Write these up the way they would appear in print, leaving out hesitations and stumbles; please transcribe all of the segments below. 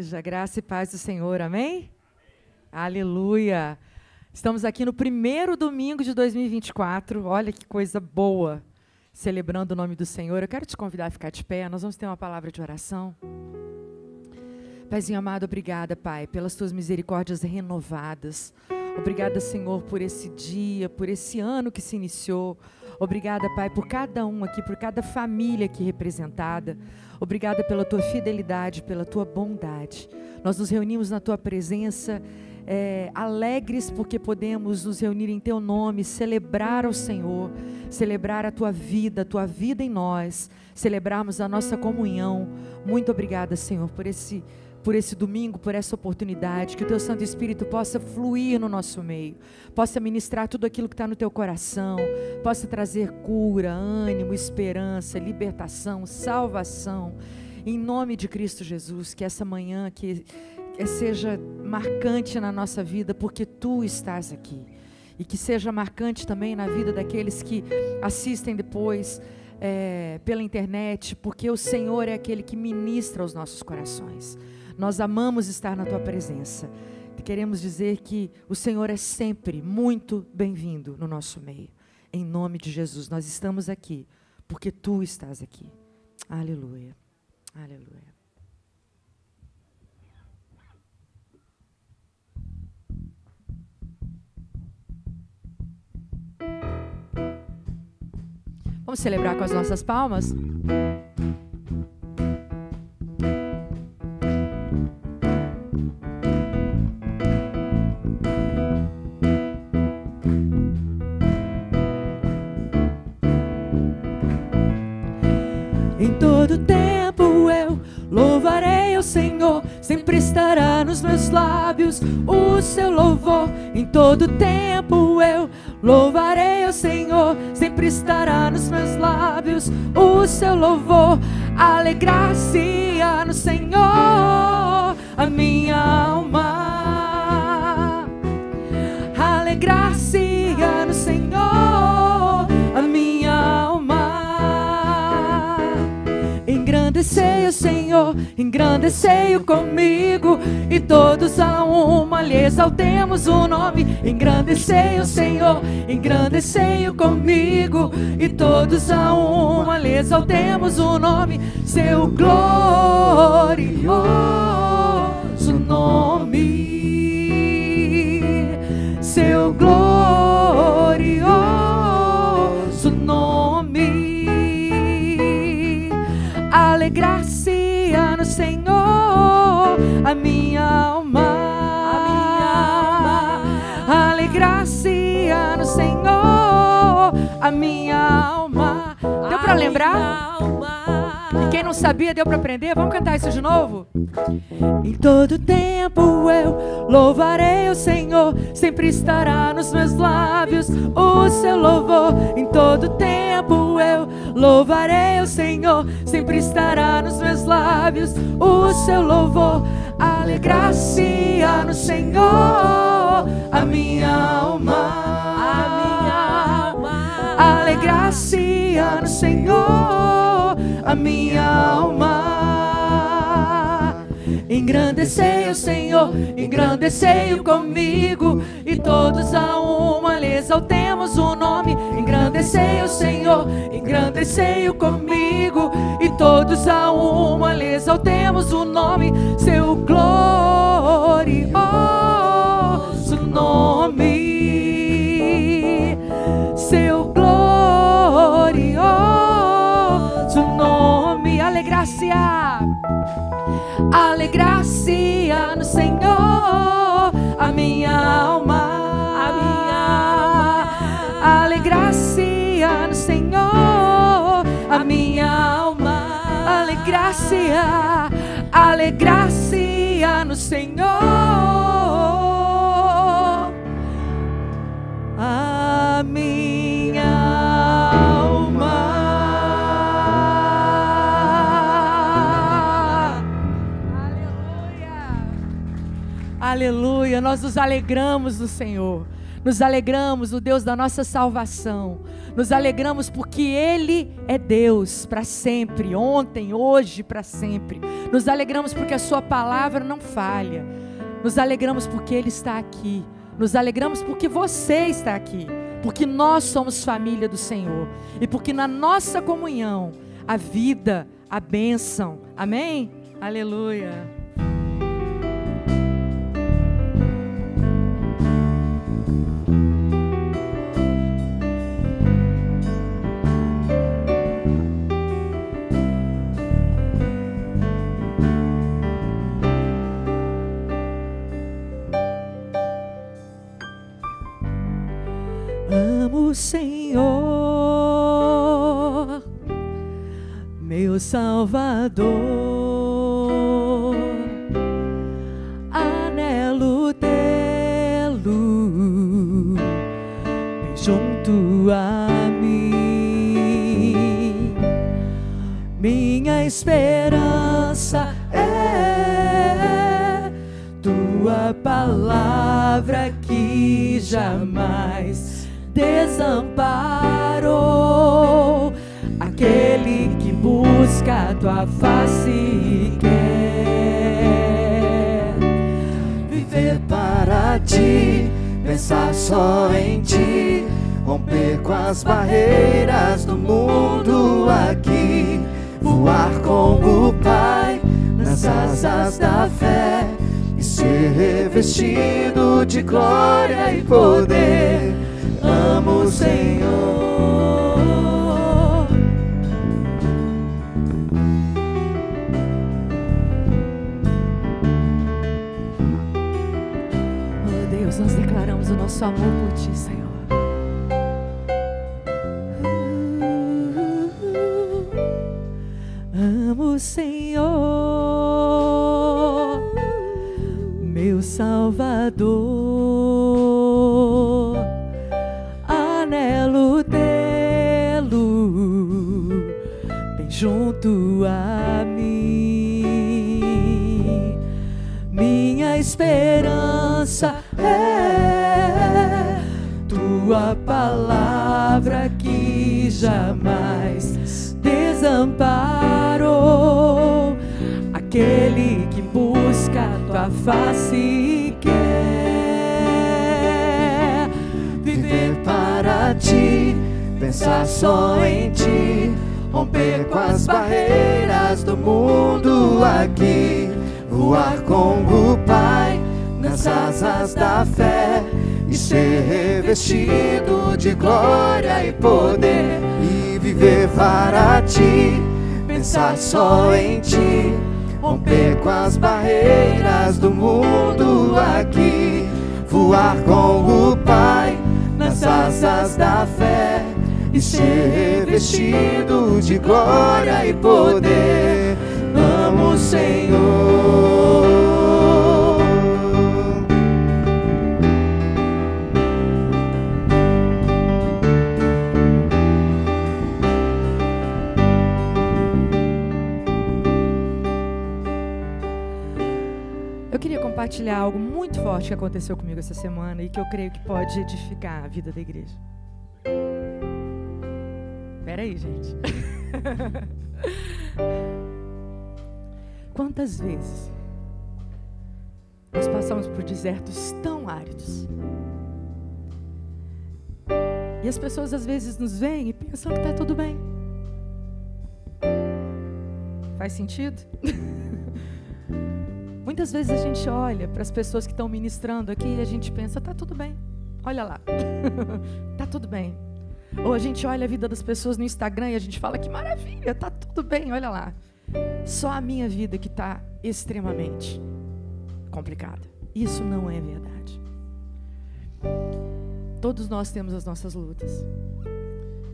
queridos, a graça e paz do Senhor, amém? Aleluia! Estamos aqui no primeiro domingo de 2024, olha que coisa boa, celebrando o nome do Senhor. Eu quero te convidar a ficar de pé, nós vamos ter uma palavra de oração. Paizinho amado, obrigada, Pai, pelas tuas misericórdias renovadas. Obrigada, Senhor, por esse dia, por esse ano que se iniciou. Obrigada, Pai, por cada um aqui, por cada família aqui representada. Obrigada pela tua fidelidade, pela tua bondade. Nós nos reunimos na tua presença, alegres porque podemos nos reunir em teu nome, celebrar ao Senhor, celebrar a tua vida em nós, celebrarmos a nossa comunhão. Muito obrigada, Senhor, por esse domingo, por essa oportunidade, que o teu Santo Espírito possa fluir no nosso meio, possa ministrar tudo aquilo que está no teu coração, possa trazer cura, ânimo, esperança, libertação, salvação, em nome de Cristo Jesus. Que essa manhã seja marcante na nossa vida, porque tu estás aqui, e que seja marcante também na vida daqueles que assistem depois pela internet, porque o Senhor é aquele que ministra aos nossos corações. Nós amamos estar na tua presença. Queremos dizer que o Senhor é sempre muito bem-vindo no nosso meio. Em nome de Jesus, nós estamos aqui porque tu estás aqui. Aleluia. Aleluia. Vamos celebrar com as nossas palmas? Em todo tempo eu louvarei ao Senhor, sempre estará nos meus lábios o seu louvor. Em todo tempo eu louvarei ao Senhor, sempre estará nos meus lábios o seu louvor. Alegrar-se-á no Senhor a minha alma, alegrar-se-á no Senhor a minha alma. Engrandecei o Senhor, engrandecei-o comigo, e todos a uma lhe exaltemos o nome. Engrandecei o Senhor, engrandecei-o comigo, e todos a uma lhe exaltemos o nome. Seu glorioso nome, seu glorioso nome. Alegrar-se-á no Senhor a minha alma, alegrar-se-á no Senhor a minha alma. Deu para lembrar? E quem não sabia, deu para aprender? Vamos cantar isso de novo? Em todo tempo eu louvarei o Senhor, sempre estará nos meus lábios o seu louvor. Em todo tempo eu louvarei o Senhor, sempre estará nos meus lábios o seu louvor. Alegrar-se-á no Senhor a minha alma, alegrar-se-á no Senhor a minha alma. Engrandecei o Senhor, engrandecei-o comigo, e todos a uma lhe exaltemos o nome. Engrandecei o Senhor, engrandecei-o comigo, e todos a uma lhe exaltemos o nome. Seu glorioso nome, seu glorioso nome. Alegrar-se-á, alegrar-se-á no Senhor a minha alma, alegrar-se-á no Senhor a minha alma. Alegrar-se-á, alegrar-se-á no Senhor a minha alma. Aleluia, nós nos alegramos no Senhor, Nos alegramos no Deus da nossa salvação. Nos alegramos porque Ele é Deus para sempre, ontem, hoje, para sempre. Nos alegramos porque a sua palavra não falha. Nos alegramos porque Ele está aqui. Nos alegramos porque você está aqui. Porque nós somos família do Senhor. E porque na nossa comunhão, a vida, a bênção. Amém? Aleluia. Amo o Senhor, meu Salvador, anelo tê-lo bem junto a mim. Minha esperança é tua palavra que jamais desamparou. Aquele que busca a tua face e quer viver para ti, pensar só em ti, romper com as barreiras do mundo aqui, voar com o Pai nas asas da fé e ser revestido de glória e poder. Amo o Senhor. Oh Deus, nós declaramos o nosso amor por ti, Senhor. Amo o Senhor, meu Salvador, anelo tê-lo bem junto a mim. Minha esperança é tua palavra que jamais desamparou. Aquele que busca a tua face e quer viver para ti, pensar só em ti, romper com as barreiras do mundo aqui, voar com o Pai nas asas da fé e ser revestido de glória e poder, e viver para ti, pensar só em ti, romper com as barreiras do mundo aqui, voar com o Pai nas asas da fé e ser revestido de glória e poder. Amo o Senhor. Eu queria compartilhar algo muito forte que aconteceu comigo essa semana e que eu creio que pode edificar a vida da igreja. Espera aí, gente. Quantas vezes nós passamos por desertos tão áridos e as pessoas às vezes nos veem e pensam que está tudo bem. Faz sentido? Muitas vezes a gente olha para as pessoas que estão ministrando aqui e a gente pensa, tá tudo bem, olha lá, tá tudo bem. Ou a gente olha a vida das pessoas no Instagram e a gente fala, que maravilha, tá tudo bem, olha lá. Só a minha vida que está extremamente complicada. Isso não é verdade. Todos nós temos as nossas lutas.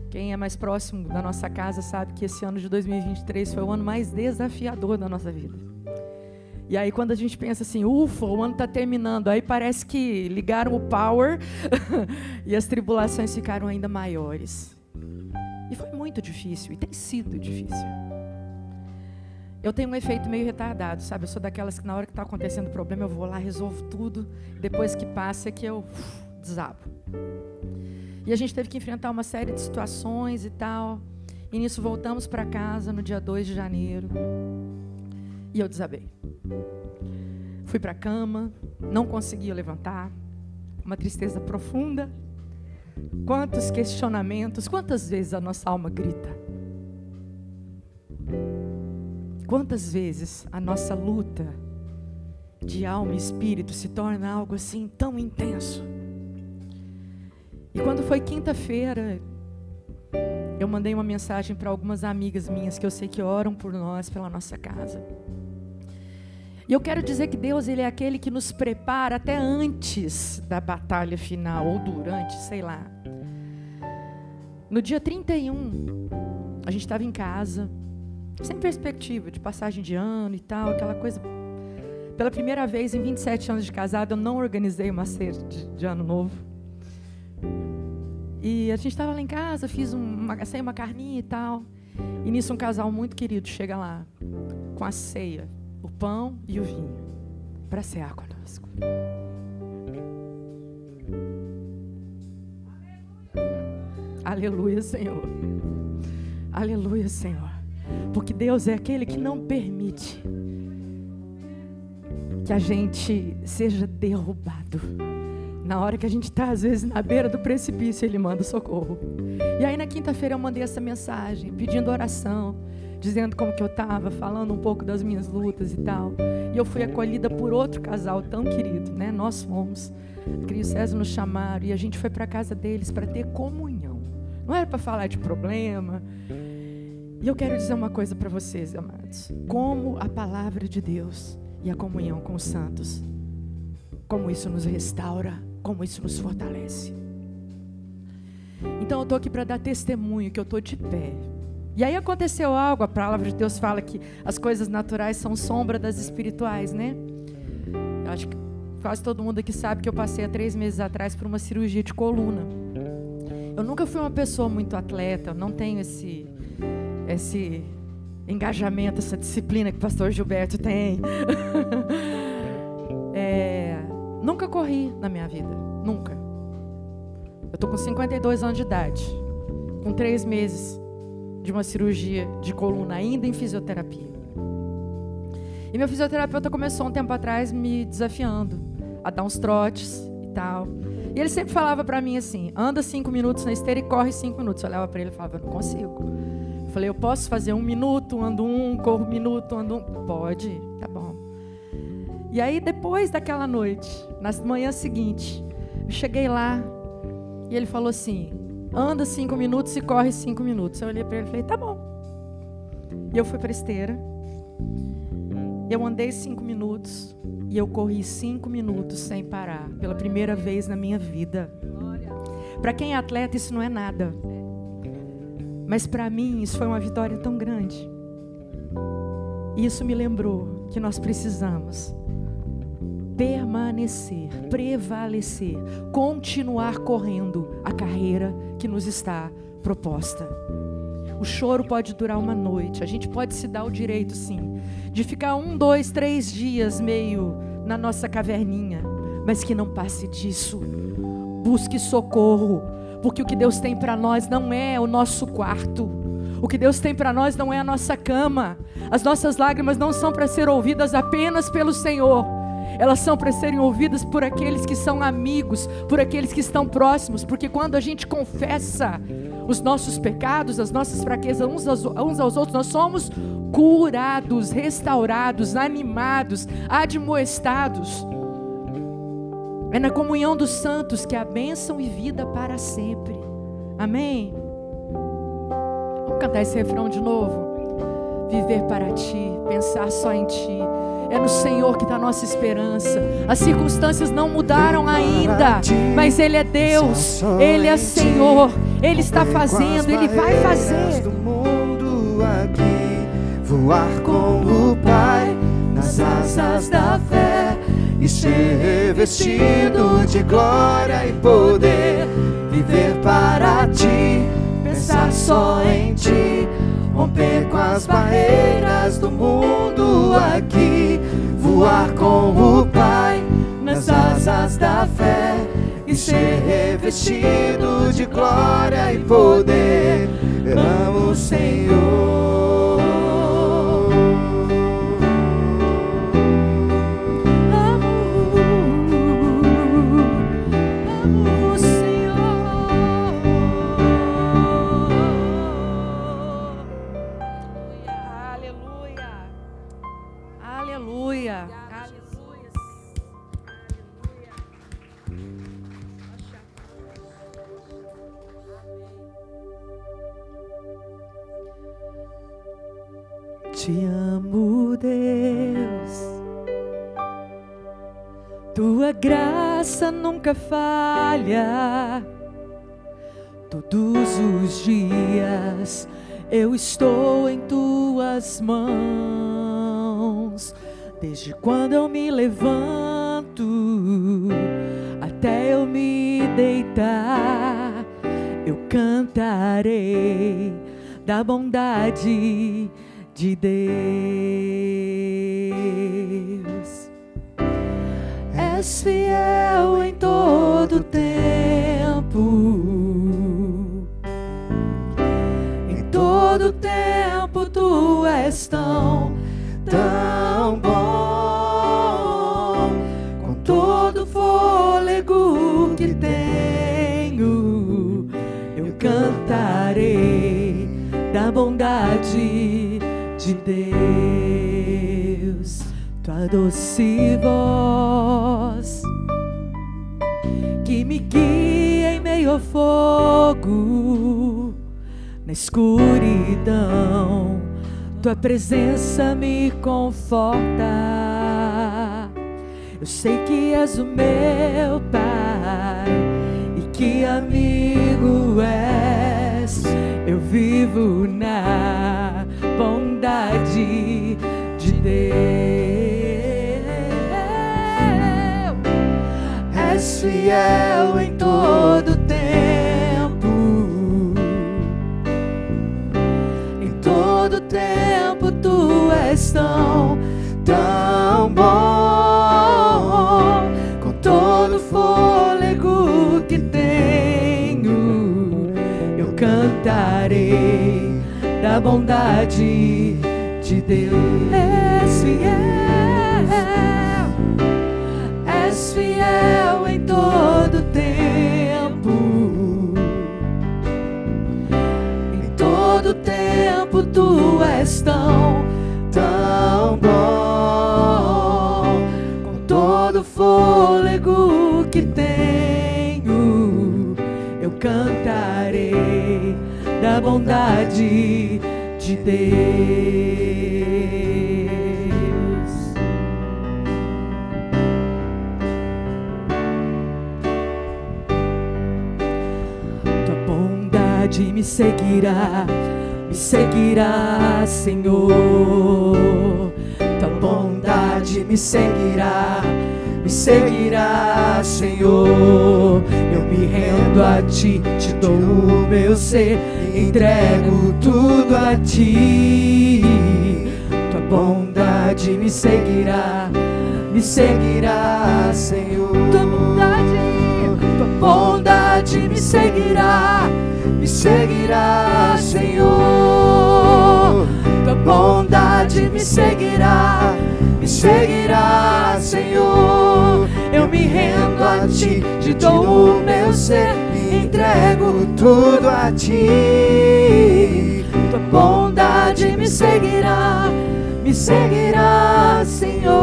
Quem é mais próximo da nossa casa sabe que esse ano de 2023 foi o ano mais desafiador da nossa vida. E aí quando a gente pensa assim, ufa, o ano está terminando, aí parece que ligaram o power e as tribulações ficaram ainda maiores. E foi muito difícil, e tem sido difícil. Eu tenho um efeito meio retardado, sabe? Eu sou daquelas que na hora que está acontecendo o problema, eu vou lá, resolvo tudo, depois que passa é que eu desabo. E a gente teve que enfrentar uma série de situações e tal. E nisso voltamos para casa no dia 2 de janeiro. E eu desabei. Fui para a cama, não conseguia levantar. Uma tristeza profunda. Quantos questionamentos, quantas vezes a nossa alma grita? Quantas vezes a nossa luta de alma e espírito se torna algo assim tão intenso? E quando foi quinta-feira, eu mandei uma mensagem para algumas amigas minhas que eu sei que oram por nós, pela nossa casa. E eu quero dizer que Deus, Ele é aquele que nos prepara até antes da batalha final, ou durante, sei lá. No dia 31, a gente estava em casa, sem perspectiva de passagem de ano e tal, aquela coisa. Pela primeira vez em 27 anos de casado, eu não organizei uma ceia de ano novo. E a gente estava lá em casa, assei uma carninha e tal. E nisso um casal muito querido chega lá, com a ceia, o pão e o vinho, para cear conosco. Aleluia, Senhor. Aleluia, Senhor. Porque Deus é aquele que não permite que a gente seja derrubado. Na hora que a gente está, às vezes, na beira do precipício, Ele manda socorro. E aí, na quinta-feira, eu mandei essa mensagem, pedindo oração, dizendo como que eu estava, falando um pouco das minhas lutas e tal. E eu fui acolhida por outro casal tão querido, né? Nós fomos. A Cris e César nos chamaram e a gente foi para a casa deles para ter comunhão. Não era para falar de problema. E eu quero dizer uma coisa para vocês, amados. Como a palavra de Deus e a comunhão com os santos, como isso nos restaura, como isso nos fortalece. Então eu estou aqui para dar testemunho que eu estou de pé. E aí aconteceu algo, a palavra de Deus fala que as coisas naturais são sombra das espirituais, né? Eu acho que quase todo mundo aqui sabe que eu passei há 3 meses atrás por uma cirurgia de coluna. Eu nunca fui uma pessoa muito atleta, eu não tenho esse engajamento, essa disciplina que o pastor Gilberto tem. Nunca corri na minha vida, nunca. Eu tô com 52 anos de idade, com 3 meses de uma cirurgia de coluna, ainda em fisioterapia. E meu fisioterapeuta começou um tempo atrás me desafiando a dar uns trotes e tal. E ele sempre falava pra mim assim, anda 5 minutos na esteira e corre 5 minutos. Eu olhava pra ele e falava, eu não consigo. Eu falei, eu posso fazer 1 minuto, ando 1, corro 1 minuto, ando 1. Pode, tá bom. E aí depois daquela noite, na manhã seguinte, eu cheguei lá e ele falou assim, anda 5 minutos e corre 5 minutos. Eu olhei para ele e falei, tá bom. E eu fui para a esteira, eu andei 5 minutos e eu corri 5 minutos sem parar, pela primeira vez na minha vida. Para quem é atleta isso não é nada, mas para mim isso foi uma vitória tão grande. E isso me lembrou que nós precisamos permanecer, prevalecer, continuar correndo a carreira que nos está proposta. O choro pode durar uma noite, a gente pode se dar o direito, sim, de ficar 1, 2, 3 dias meio na nossa caverninha, mas que não passe disso. Busque socorro, porque o que Deus tem para nós não é o nosso quarto. O que Deus tem para nós não é a nossa cama. As nossas lágrimas não são para ser ouvidas apenas pelo Senhor. Elas são para serem ouvidas por aqueles que são amigos, por aqueles que estão próximos, porque quando a gente confessa os nossos pecados, as nossas fraquezas uns aos outros, nós somos curados, restaurados, animados, admoestados. É na comunhão dos santos que há bênção e vida para sempre. Amém? Vamos cantar esse refrão de novo? Viver para ti, pensar só em ti. É no Senhor que está a nossa esperança. As circunstâncias não mudaram ainda, mas Ele é Deus, Ele é Senhor, Ele está fazendo, Ele vai fazer. Do mundo aqui, voar com o Pai nas asas da fé e ser revestido de glória e poder. Viver para ti, pensar só em ti, romper com as barreiras do mundo aqui, voar com o Pai nas asas da fé e e ser revestido de glória e poder. Amo o Senhor. Amo o Senhor. Aleluia. Aleluia. Te amo, Deus. Tua graça nunca falha. Todos os dias eu estou em tuas mãos. Desde quando eu me levanto até eu me deitar, eu cantarei da bondade de Deus. És fiel em todo tempo. Em todo tempo tu és tão bom. Com todo fôlego que tenho, eu cantarei da bondade de Deus. Tua doce voz que me guia em meio ao fogo, na escuridão, tua presença me conforta. Eu sei que és o meu Pai e que amigo és. Eu vivo na bondade de Deus. És fiel em todo tempo. Em todo tempo tu és tão bom. Com todo fôlego que tenho, eu cantarei da bondade de Deus. És fiel em todo tempo. Em todo tempo tu és tão bom. Com todo fôlego que tenho, eu cantarei da bondade de Deus. Tua bondade me seguirá, Senhor. Tua bondade me seguirá, Senhor. Eu me rendo a ti, te dou o meu ser, entrego tudo a ti. Tua bondade me seguirá, Senhor. Tua bondade me seguirá, Senhor. Tua bondade me seguirá, Senhor. Eu me rendo a ti, te dou o meu ser, entrego tudo a ti. Tua bondade me seguirá, Senhor.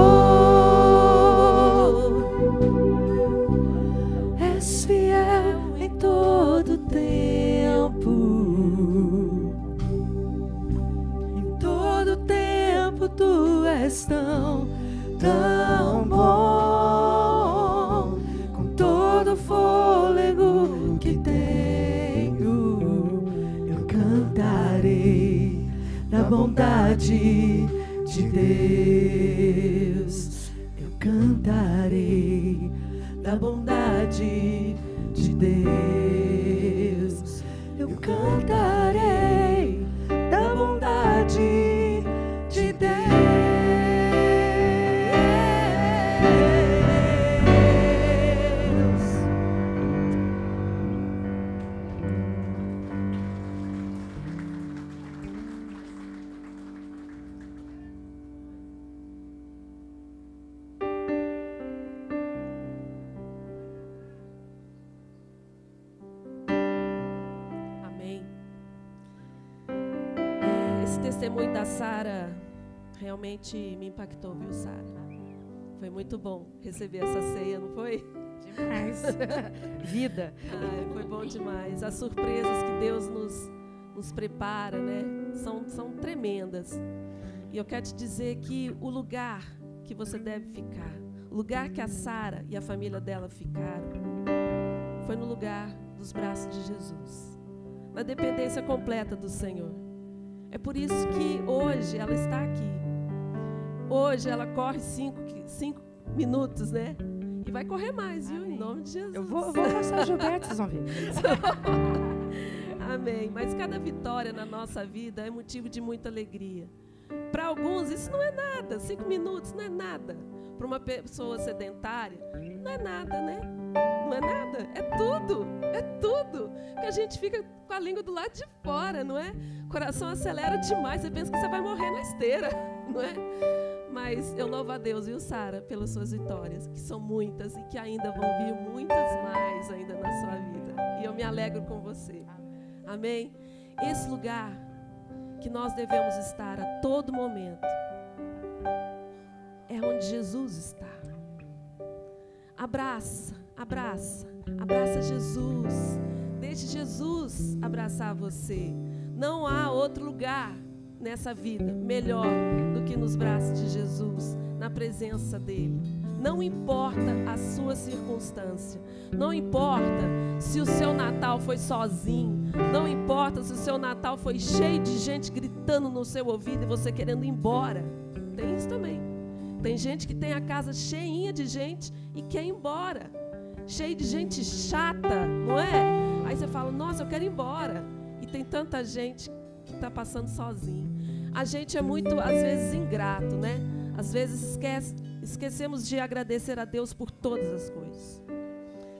És fiel em todo tempo. Em todo tempo tu és tão bom. Com todo fôlego que tenho, eu cantarei da bondade de Deus. Eu cantarei da bondade de Deus. Eu cantarei da bondade de Deus. testemunho da Sara realmente me impactou, viu, Sara? Foi muito bom receber essa ceia, não foi? Demais. Vida. Ai, foi bom demais. As surpresas que Deus nos prepara, né? São tremendas. E eu quero te dizer que o lugar que você deve ficar, o lugar que a Sara e a família dela ficaram, foi no lugar dos braços de Jesus, na dependência completa do Senhor. É por isso que hoje ela está aqui. Hoje ela corre 5 minutos, né? E vai correr mais, viu? Em nome de Jesus. Eu vou passar o Gilberto, vocês vão ver. Amém. Mas cada vitória na nossa vida é motivo de muita alegria. Para alguns isso não é nada. 5 minutos não é nada. Para uma pessoa sedentária, não é nada, né? Não é nada. É tudo. É tudo. Que a gente fica com a língua do lado de fora, não é? O coração acelera demais. Você pensa que você vai morrer na esteira, não é? Mas eu louvo a Deus, viu, Sara, pelas suas vitórias, que são muitas e que ainda vão vir muitas mais ainda na sua vida. E eu me alegro com você. Amém? Esse lugar que nós devemos estar a todo momento é onde Jesus está. Abraça Jesus. Deixe Jesus abraçar você. Não há outro lugar nessa vida melhor do que nos braços de Jesus, na presença dele. Não importa a sua circunstância, não importa se o seu Natal foi sozinho, não importa se o seu Natal foi cheio de gente gritando no seu ouvido e você querendo ir embora. Tem isso também. Tem gente que tem a casa cheinha de gente e quer ir embora, cheio de gente chata, não é? Aí você fala, nossa, eu quero ir embora. E tem tanta gente que está passando sozinho. A gente é muito, às vezes, ingrato, né? Às vezes esquecemos de agradecer a Deus por todas as coisas.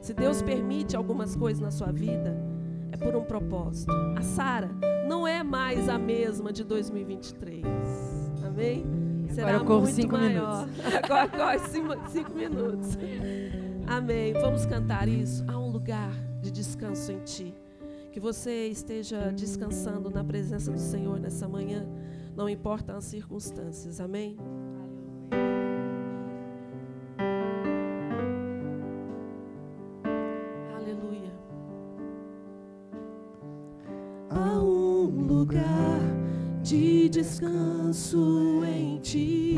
Se Deus permite algumas coisas na sua vida, é por um propósito. A Sara não é mais a mesma de 2023. Amém? Será agora eu corro muito 5 maior. minutos. Agora corre 5 minutos. Amém. Vamos cantar isso. Há um lugar de descanso em ti. Que você esteja descansando na presença do Senhor nessa manhã. Não importa as circunstâncias. Amém? Aleluia. Há um lugar de descanso em ti.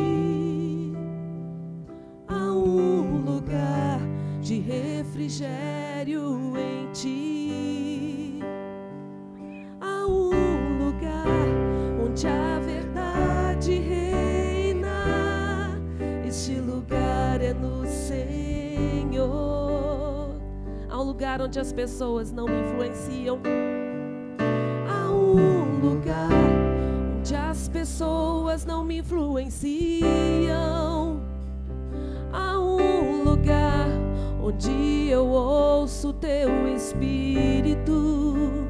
Há um lugar de refrigério em ti. Há um lugar onde a verdade reina. Este lugar é no Senhor. Há um lugar onde as pessoas não me influenciam. Há um lugar Onde as pessoas não me influenciam. Há um lugar onde eu ouço teu Espírito.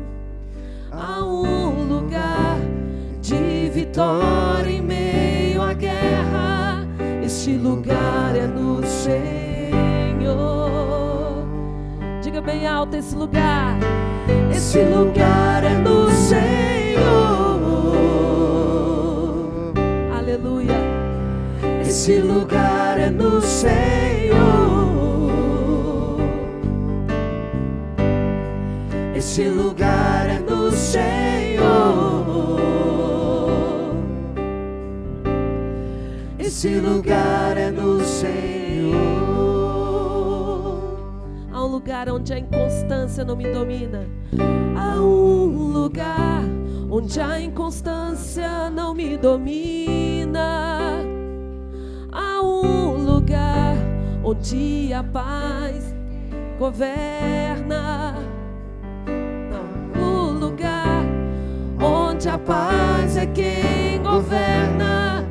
Há um lugar de vitória em meio à guerra. Este lugar é no Senhor. Diga bem alto esse lugar. Esse lugar é no Senhor. Aleluia. Esse lugar é no Senhor. Esse lugar é no Senhor. Esse lugar é no Senhor. Há um lugar onde a inconstância não me domina. Há um lugar Onde a inconstância não me domina. Há um lugar onde a paz governa. Não, o lugar onde a paz é quem governa.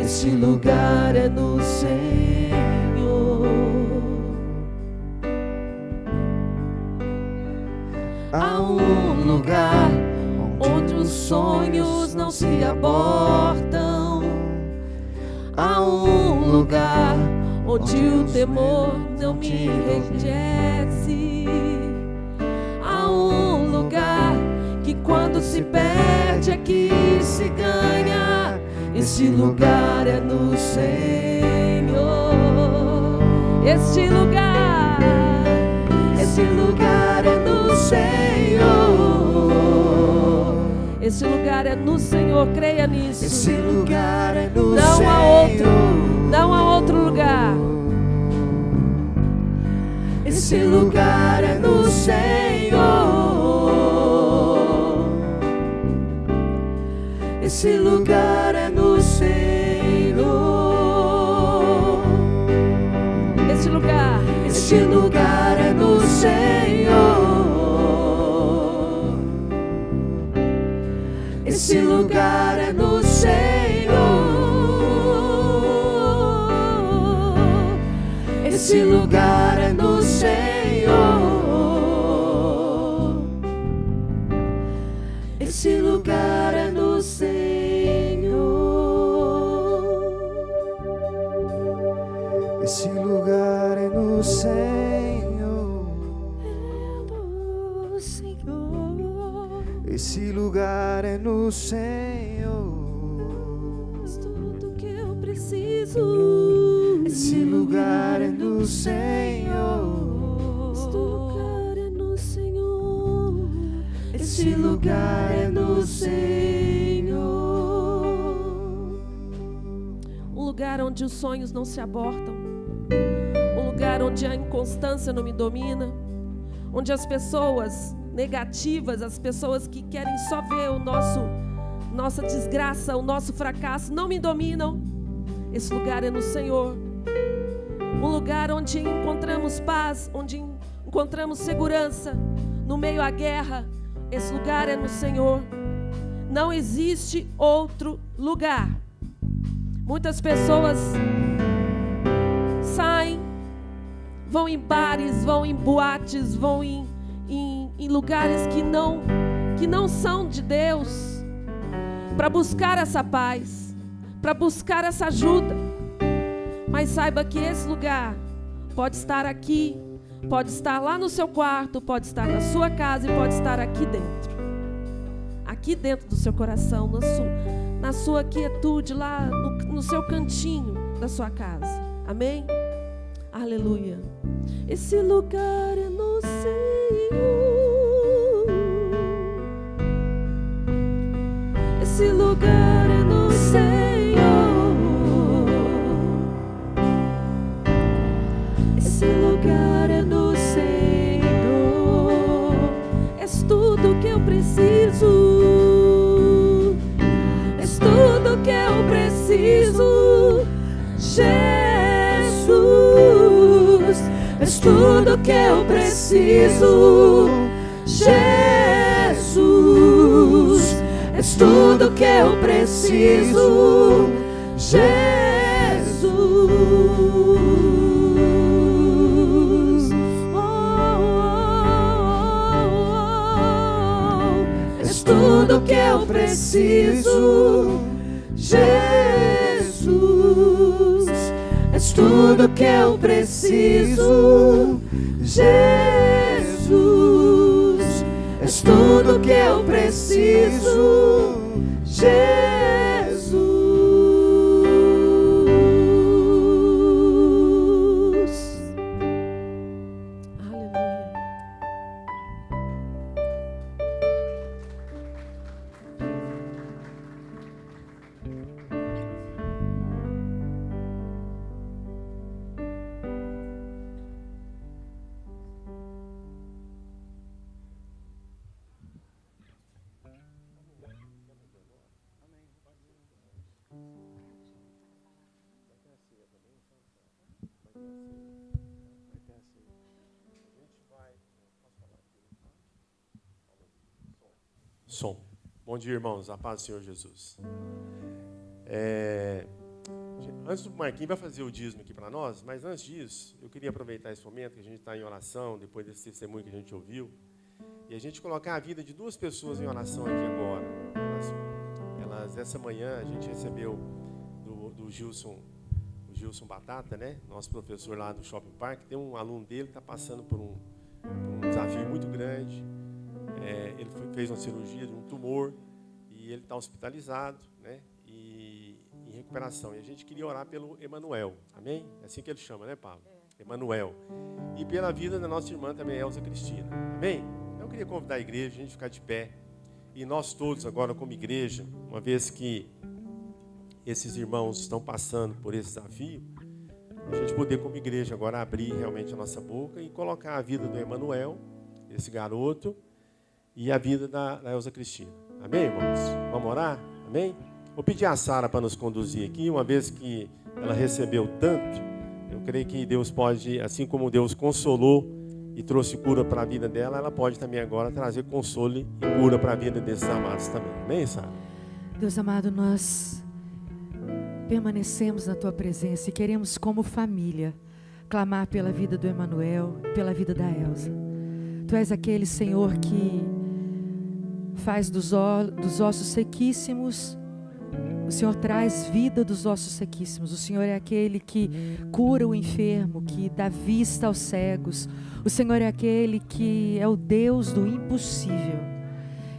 esse lugar é no Senhor. Há um lugar onde os sonhos não se abortam. Há um lugar onde o temor não me enrijece. Há um lugar que Quando se perde é que se ganha. Este lugar é no Senhor. Este lugar é no Senhor. Este lugar é no Senhor, creia nisso. Esse lugar é no Não Senhor. há outro, não há outro lugar. Esse lugar é no Senhor. Esse lugar é no Senhor. Este lugar é no Senhor. Esse lugar é no Senhor. Esse lugar é no Senhor. Esse lugar é no Senhor. Esse lugar é no Senhor. Esse lugar é no Senhor. tudo que eu preciso. Esse lugar é no Senhor. Este lugar é no Senhor. Esse lugar é no Senhor. Um lugar onde os sonhos não se abortam. Um lugar onde a inconstância não me domina. Onde as pessoas negativas, as pessoas que querem só ver nossa desgraça, o nosso fracasso, não me dominam. Esse lugar é no Senhor. Um lugar onde encontramos paz, onde encontramos segurança no meio à guerra. Esse lugar é no Senhor. Não existe outro lugar. Muitas pessoas saem, vão em bares, vão em boates, vão em lugares que não são de Deus, para buscar essa paz, para buscar essa ajuda. Mas saiba que esse lugar pode estar aqui, pode estar lá no seu quarto, pode estar na sua casa e pode estar aqui dentro do seu coração, na sua quietude, lá no seu cantinho da sua casa. Amém? Aleluia. Esse lugar é no Senhor. Esse lugar é no Senhor. Esse lugar é no Senhor. És tudo que eu preciso. És tudo que eu preciso. Jesus. És tudo que eu preciso. Jesus. És tudo que eu preciso, Jesus. És tudo que eu preciso, Jesus. És tudo que eu preciso, Jesus. És tudo que eu preciso, Jesus. Aleluia. Som. Bom dia, irmãos. A paz do Senhor Jesus. Antes do Marquinhos vai fazer o dízimo aqui para nós, mas antes disso, eu queria aproveitar esse momento que a gente está em oração, depois desse testemunho que a gente ouviu, e a gente colocar a vida de duas pessoas em oração aqui agora. Essa manhã, a gente recebeu do Gilson Batata, né? Nosso professor lá do Shopping Park. Tem um aluno dele que está passando por um desafio muito grande. Ele fez uma cirurgia de um tumor e ele está hospitalizado, né? E em recuperação. E a gente queria orar pelo Emanuel, amém? É assim que ele chama, né, Pablo? Emanuel. E pela vida da nossa irmã também, Elza Cristina, amém? Eu queria convidar a igreja, a gente ficar de pé. E nós todos agora como igreja, uma vez que esses irmãos estão passando por esse desafio, a gente poder como igreja agora abrir realmente a nossa boca e colocar a vida do Emanuel, esse garoto, e a vida da Elza Cristina. Amém, irmãos? Vamos orar? Amém? Vou pedir a Sara para nos conduzir aqui, uma vez que ela recebeu tanto, eu creio que Deus pode, assim como Deus consolou e trouxe cura para a vida dela, ela pode também agora trazer consolo e cura para a vida desses amados também. Amém, Sara? Deus amado, nós permanecemos na Tua presença e queremos, como família, clamar pela vida do Emanuel, pela vida da Elza. Tu és aquele, Senhor, que faz dos ossos sequíssimos, o Senhor traz vida dos ossos sequíssimos. O Senhor é aquele que cura o enfermo, que dá vista aos cegos. O Senhor é aquele que é o Deus do impossível.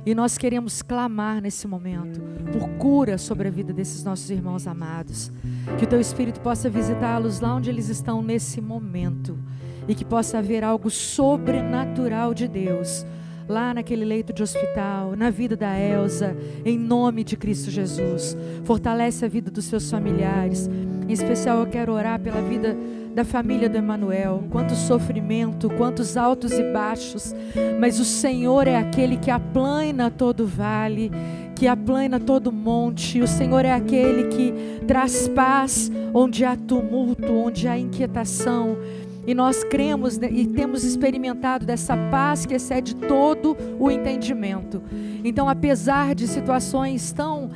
E nós queremos clamar nesse momento por cura sobre a vida desses nossos irmãos amados. Que o Teu Espírito possa visitá-los lá onde eles estão nesse momento. E que possa haver algo sobrenatural de Deus lá naquele leito de hospital, na vida da Elza, em nome de Cristo Jesus. Fortalece a vida dos seus familiares. Em especial eu quero orar pela vida da família do Emanuel. Quanto sofrimento, quantos altos e baixos, mas o Senhor é aquele que aplana todo vale, que aplana todo monte. O Senhor é aquele que traz paz onde há tumulto, onde há inquietação. E nós cremos e temos experimentado dessa paz que excede todo o entendimento. Então, apesar de situações tão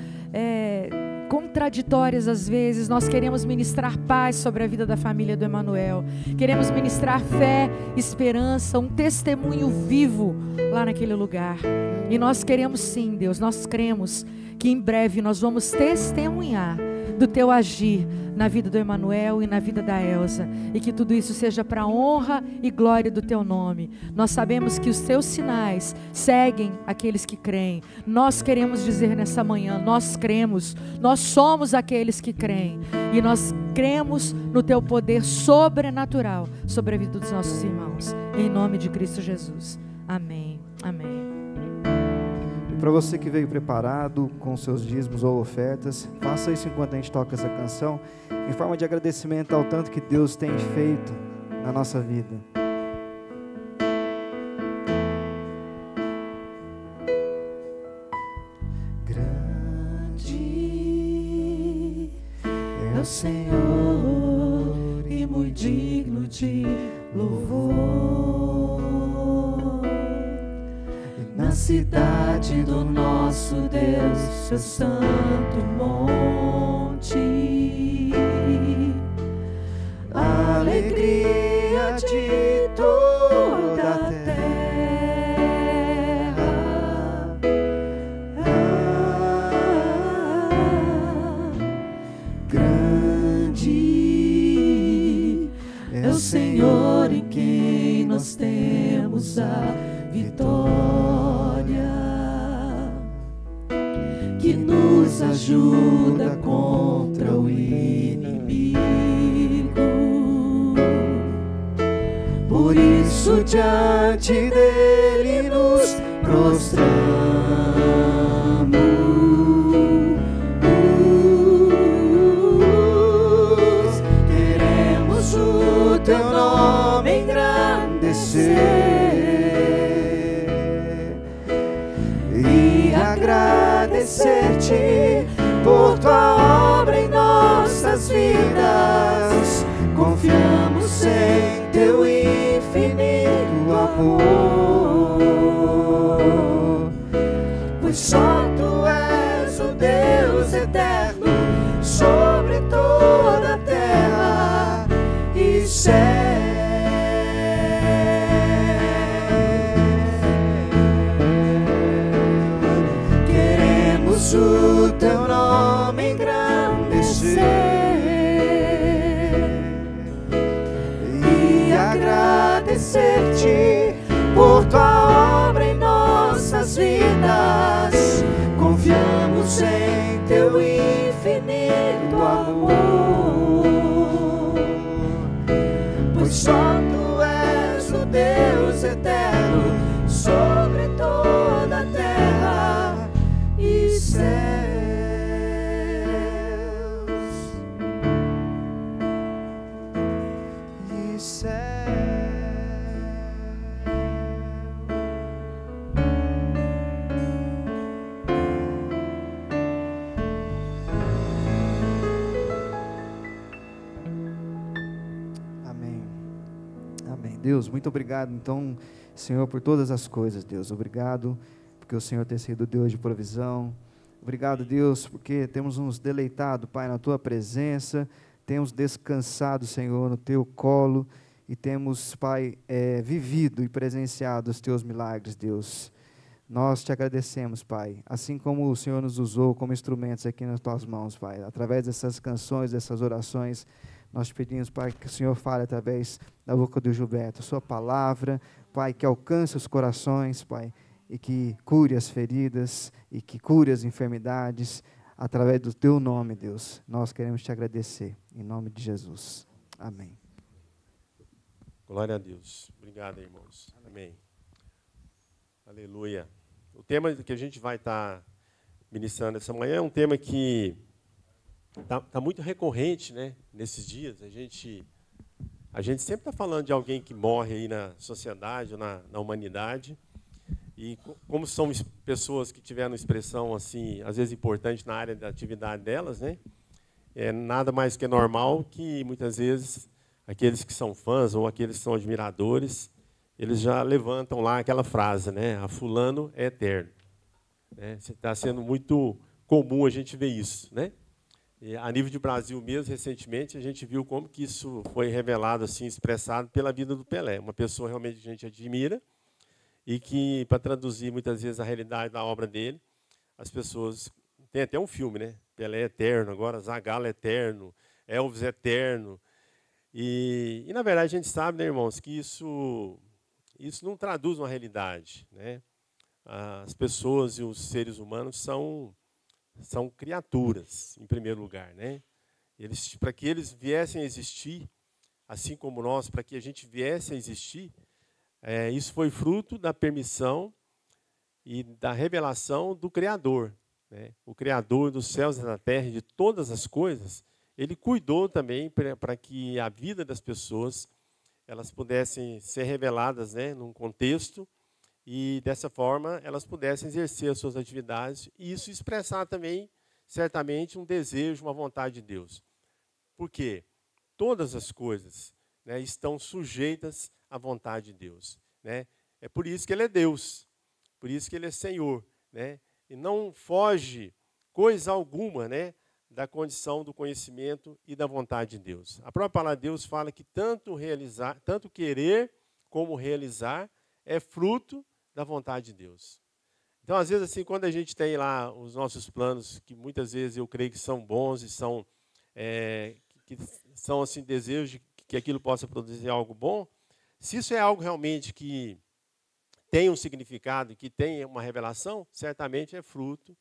contraditórias às vezes, nós queremos ministrar paz sobre a vida da família do Emanuel. Queremos ministrar fé, esperança, um testemunho vivo lá naquele lugar. E nós queremos sim, Deus, nós cremos que em breve nós vamos testemunhar do Teu agir na vida do Emanuel e na vida da Elza, e que tudo isso seja para a honra e glória do Teu nome. Nós sabemos que os Teus sinais seguem aqueles que creem. Nós queremos dizer nessa manhã, nós cremos, nós somos aqueles que creem, e nós cremos no Teu poder sobrenatural sobre a vida dos nossos irmãos, em nome de Cristo Jesus. Amém, amém. Para você que veio preparado com seus dízimos ou ofertas, faça isso enquanto a gente toca essa canção, em forma de agradecimento ao tanto que Deus tem feito na nossa vida. Grande é o Senhor e muito digno de louvor. Na cidade do nosso Deus, seu santo monte, a alegria de toda a terra. Grande é o Senhor em quem nós temos a vitória, que nos ajuda contra o inimigo. Por isso diante dele nos prostramos, queremos o Teu nome engrandecer e agradecer-te por Tua obra em nossas vidas. Confiamos em Teu infinito amor, pois só Tu és o Deus eterno sobre toda a terra e céu. O Teu nome engrandecer e agradecer-te por Tua obra em nós. Deus, muito obrigado, então, Senhor, por todas as coisas, Deus. Obrigado porque o Senhor tem sido Deus de provisão. Obrigado, Deus, porque temos nos deleitado, Pai, na Tua presença, temos descansado, Senhor, no Teu colo e temos, Pai, vivido e presenciado os Teus milagres, Deus. Nós te agradecemos, Pai, assim como o Senhor nos usou como instrumentos aqui nas Tuas mãos, Pai, através dessas canções, dessas orações, nós te pedimos, Pai, que o Senhor fale através da boca do Gilberto, a Sua palavra, Pai, que alcance os corações, Pai, e que cure as feridas, e que cure as enfermidades, através do Teu nome, Deus. Nós queremos te agradecer, em nome de Jesus. Amém. Glória a Deus. Obrigado, irmãos. Amém. Aleluia. O tema que a gente vai estar ministrando essa manhã é um tema que está muito recorrente, né, nesses dias. A gente sempre está falando de alguém que morre aí na sociedade, na humanidade. E como são pessoas que tiveram expressão, assim, às vezes importante na área da atividade delas, né, é nada mais que normal que, muitas vezes, aqueles que são fãs ou aqueles que são admiradores, eles já levantam lá aquela frase, né, a fulano é eterno. Né, está sendo muito comum a gente ver isso, né? E a nível de Brasil mesmo, recentemente, a gente viu como que isso foi revelado, assim, expressado pela vida do Pelé. Uma pessoa realmente que a gente admira e que, para traduzir muitas vezes a realidade da obra dele, as pessoas... Tem até um filme, né? Pelé eterno, agora Zagallo eterno, Elvis eterno. E, na verdade, a gente sabe, né, irmãos, que isso não traduz uma realidade, né? As pessoas e os seres humanos são criaturas, em primeiro lugar, né? Para que eles viessem a existir, assim como nós, para que a gente viesse a existir, isso foi fruto da permissão e da revelação do Criador, né? O Criador dos céus e da terra e de todas as coisas, ele cuidou também para que a vida das pessoas elas pudessem ser reveladas, né, num contexto, e, dessa forma, elas pudessem exercer as suas atividades e isso expressar também, certamente, um desejo, uma vontade de Deus. Por quê? Todas as coisas, né, estão sujeitas à vontade de Deus. Né? É por isso que Ele é Deus, por isso que Ele é Senhor. Né? E não foge coisa alguma, né, da condição do conhecimento e da vontade de Deus. A própria palavra de Deus fala que tanto querer como realizar é fruto da vontade de Deus. Então, às vezes, assim, quando a gente tem lá os nossos planos, que muitas vezes eu creio que são bons e são assim, desejos de que aquilo possa produzir algo bom, se isso é algo realmente que tem um significado, que tem uma revelação, certamente é fruto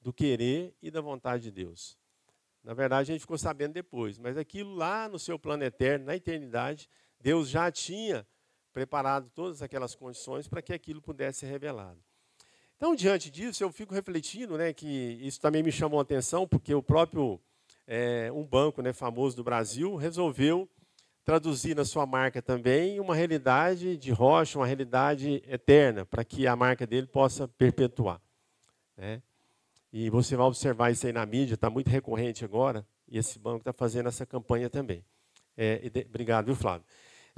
do querer e da vontade de Deus. Na verdade, a gente ficou sabendo depois, mas aquilo lá no seu plano eterno, na eternidade, Deus já tinha preparado todas aquelas condições para que aquilo pudesse ser revelado. Então, diante disso, eu fico refletindo, né, que isso também me chamou a atenção, porque o próprio um banco, né, famoso do Brasil resolveu traduzir na sua marca também uma realidade de rocha, uma realidade eterna, para que a marca dele possa perpetuar. Né? E você vai observar isso aí na mídia, está muito recorrente agora, e esse banco está fazendo essa campanha também. Obrigado, viu, Flávio?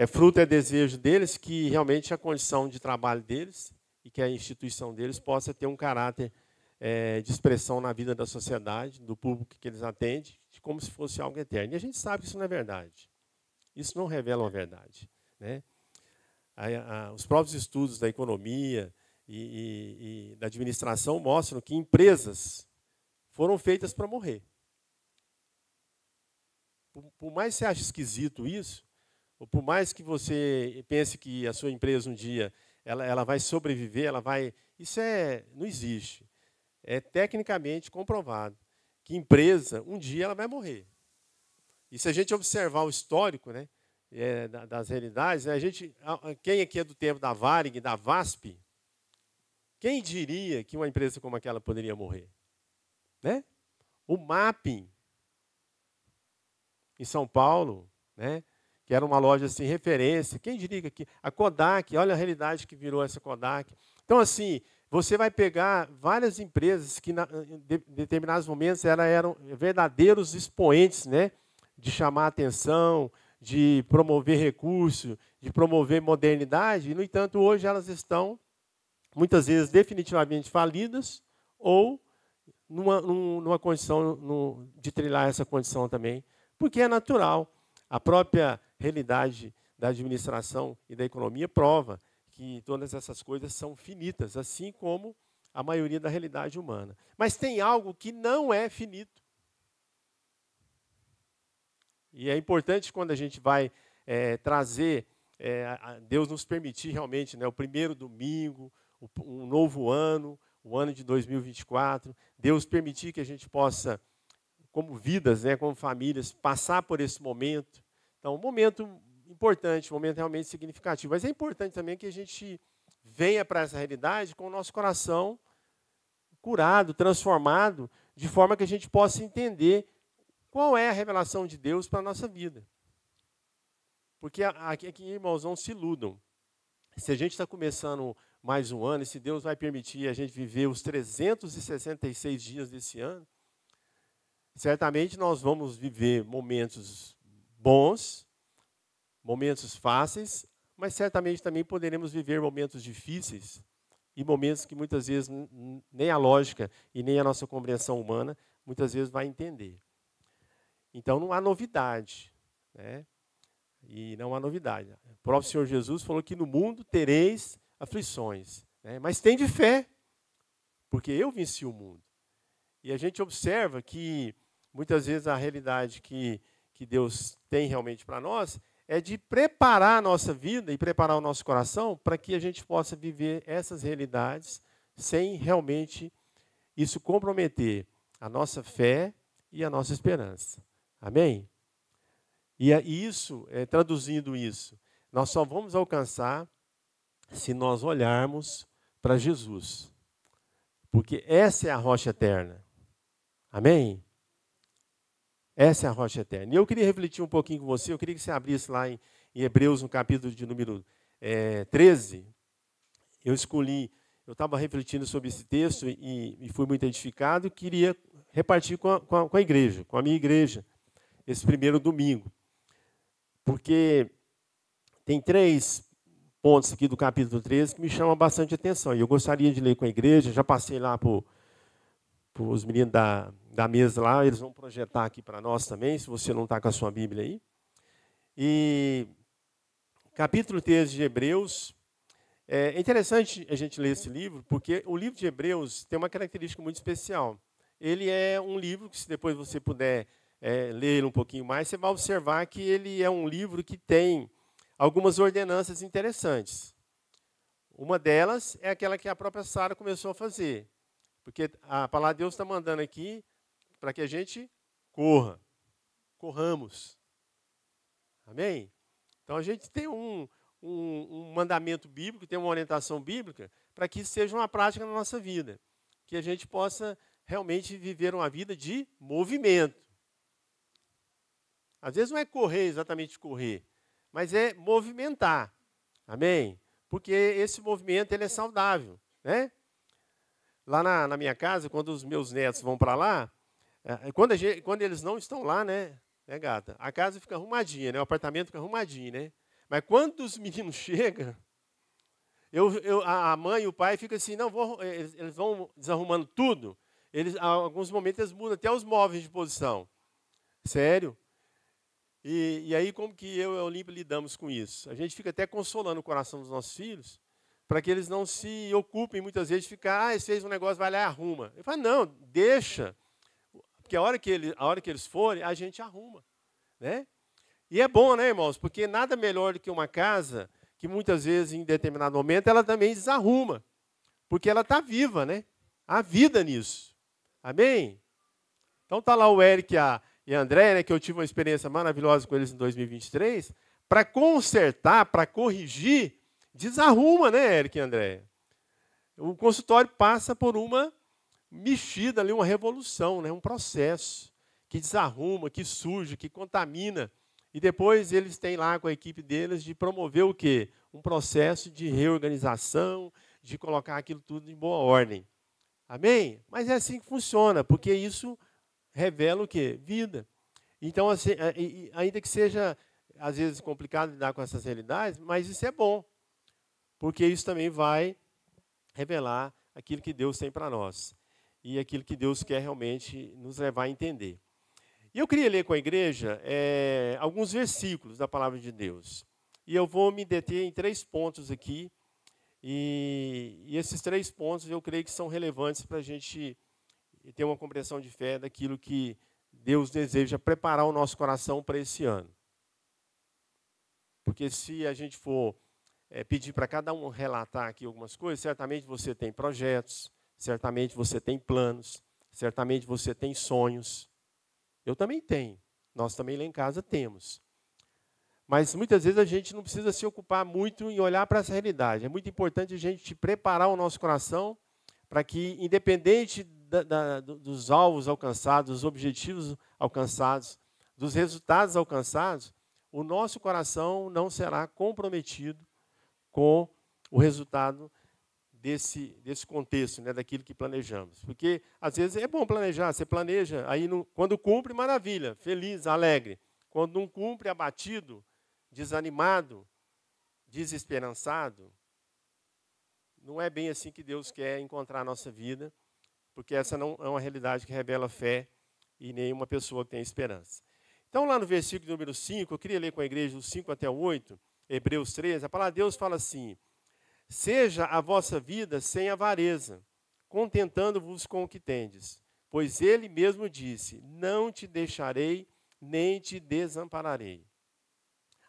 Fruto é desejo deles que realmente a condição de trabalho deles e que a instituição deles possa ter um caráter de expressão na vida da sociedade, do público que eles atendem, como se fosse algo eterno. E a gente sabe que isso não é verdade. Isso não revela uma verdade. Né? Os próprios estudos da economia e da administração mostram que empresas foram feitas para morrer. Por mais que você ache esquisito isso, ou por mais que você pense que a sua empresa um dia ela vai sobreviver, isso não existe. É tecnicamente comprovado que empresa um dia ela vai morrer. E se a gente observar o histórico, né, das realidades, né, quem aqui é do tempo da Varig, da VASP, quem diria que uma empresa como aquela poderia morrer? Né? O Mapping, em São Paulo, né, que era uma loja assim, referência. Quem diria que a Kodak, olha a realidade que virou essa Kodak. Então, assim, você vai pegar várias empresas que, em determinados momentos, eram verdadeiros expoentes, né, de chamar a atenção, de promover recurso, de promover modernidade, e, no entanto, hoje elas estão, muitas vezes, definitivamente falidas ou numa condição de trilhar essa condição também, porque é natural. A própria realidade da administração e da economia prova que todas essas coisas são finitas, assim como a maioria da realidade humana. Mas tem algo que não é finito. E é importante quando a gente vai trazer, Deus nos permitir realmente, né, o primeiro domingo, um novo ano, o ano de 2024, Deus permitir que a gente possa, como vidas, né, como famílias, passar por esse momento. Então, um momento importante, um momento realmente significativo. Mas é importante também que a gente venha para essa realidade com o nosso coração curado, transformado, de forma que a gente possa entender qual é a revelação de Deus para a nossa vida. Porque aqui, irmãos, não se iludam. Se a gente está começando mais um ano, e se Deus vai permitir a gente viver os 366 dias desse ano, certamente nós vamos viver momentos bons, momentos fáceis, mas certamente também poderemos viver momentos difíceis e momentos que muitas vezes nem a lógica e nem a nossa compreensão humana muitas vezes vai entender. Então não há novidade, né? E não há novidade. O próprio Senhor Jesus falou que no mundo tereis aflições, né? Mas tem de fé, porque eu venci o mundo. E a gente observa que muitas vezes a realidade que Deus tem realmente para nós é de preparar a nossa vida e preparar o nosso coração para que a gente possa viver essas realidades sem realmente isso comprometer a nossa fé e a nossa esperança. Amém? E isso, traduzindo isso, nós só vamos alcançar se nós olharmos para Jesus. Porque essa é a rocha eterna. Amém? Essa é a rocha eterna. E eu queria refletir um pouquinho com você, eu queria que você abrisse lá em Hebreus, no capítulo de número 13. Eu estava refletindo sobre esse texto e fui muito edificado e queria repartir com a igreja, com a minha igreja, esse primeiro domingo. Porque tem 3 pontos aqui do capítulo 13 que me chamam bastante atenção. E eu gostaria de ler com a igreja, já passei lá para os meninos da mesa lá, eles vão projetar aqui para nós também, se você não está com a sua Bíblia aí. E capítulo 13 de Hebreus, é interessante a gente ler esse livro, porque o livro de Hebreus tem uma característica muito especial. Ele é um livro que, se depois você puder ler um pouquinho mais, você vai observar que ele é um livro que tem algumas ordenanças interessantes. Uma delas é aquela que a própria Sara começou a fazer. Porque a palavra de Deus está mandando aqui para que a gente corramos. Amém? Então a gente tem um mandamento bíblico, tem uma orientação bíblica, para que isso seja uma prática na nossa vida. Que a gente possa realmente viver uma vida de movimento. Às vezes não é correr, exatamente correr, mas é movimentar. Amém? Porque esse movimento ele é saudável, né? Lá na minha casa, quando os meus netos vão para lá, quando eles não estão lá, né, gata? A casa fica arrumadinha, né? O apartamento fica arrumadinho, né? Mas quando os meninos chegam, a mãe e o pai ficam assim, não, eles vão desarrumando tudo. Em alguns momentos eles mudam até os móveis de posição. Sério? E aí como que eu e a Olímpia lidamos com isso? A gente fica até consolando o coração dos nossos filhos, para que eles não se ocupem muitas vezes de ficar, eles fez um negócio, vai lá e arruma. Eu falo, não, deixa, porque a hora que eles forem, a gente arruma, né? E é bom, né, irmãos? Porque nada melhor do que uma casa que muitas vezes, em determinado momento, ela também desarruma, porque ela está viva, né? Há vida nisso. Amém? Então está lá o Eric e a André, né, que eu tive uma experiência maravilhosa com eles em 2023, para consertar, para corrigir, desarruma, né, Eric e André? O consultório passa por uma mexida ali, uma revolução, né, um processo que desarruma, que suja, que contamina. E depois eles têm lá com a equipe deles de promover o quê? Um processo de reorganização, de colocar aquilo tudo em boa ordem. Amém? Mas é assim que funciona, porque isso revela o quê? Vida. Então, assim, ainda que seja às vezes, complicado lidar com essas realidades, mas isso é bom, porque isso também vai revelar aquilo que Deus tem para nós e aquilo que Deus quer realmente nos levar a entender. E eu queria ler com a igreja alguns versículos da palavra de Deus. E eu vou me deter em 3 pontos aqui. E esses 3 pontos eu creio que são relevantes para a gente ter uma compreensão de fé daquilo que Deus deseja preparar o nosso coração para esse ano. Porque se a gente for pedir para cada um relatar aqui algumas coisas, certamente você tem projetos, certamente você tem planos, certamente você tem sonhos. Eu também tenho. Nós também lá em casa temos. Mas muitas vezes a gente não precisa se ocupar muito em olhar para essa realidade. É muito importante a gente preparar o nosso coração para que, independente dos alvos alcançados, dos objetivos alcançados, dos resultados alcançados, o nosso coração não será comprometido com o resultado desse contexto, né, daquilo que planejamos. Porque, às vezes, é bom planejar. Você planeja, aí quando cumpre, maravilha, feliz, alegre. Quando não cumpre, abatido, desanimado, desesperançado, não é bem assim que Deus quer encontrar a nossa vida, porque essa não é uma realidade que revela fé e nenhuma pessoa tem esperança. Então, lá no versículo número 5, eu queria ler com a igreja do 5 até o 8, Hebreus 13, a palavra de Deus fala assim: seja a vossa vida sem avareza, contentando-vos com o que tendes, pois ele mesmo disse, não te deixarei, nem te desampararei.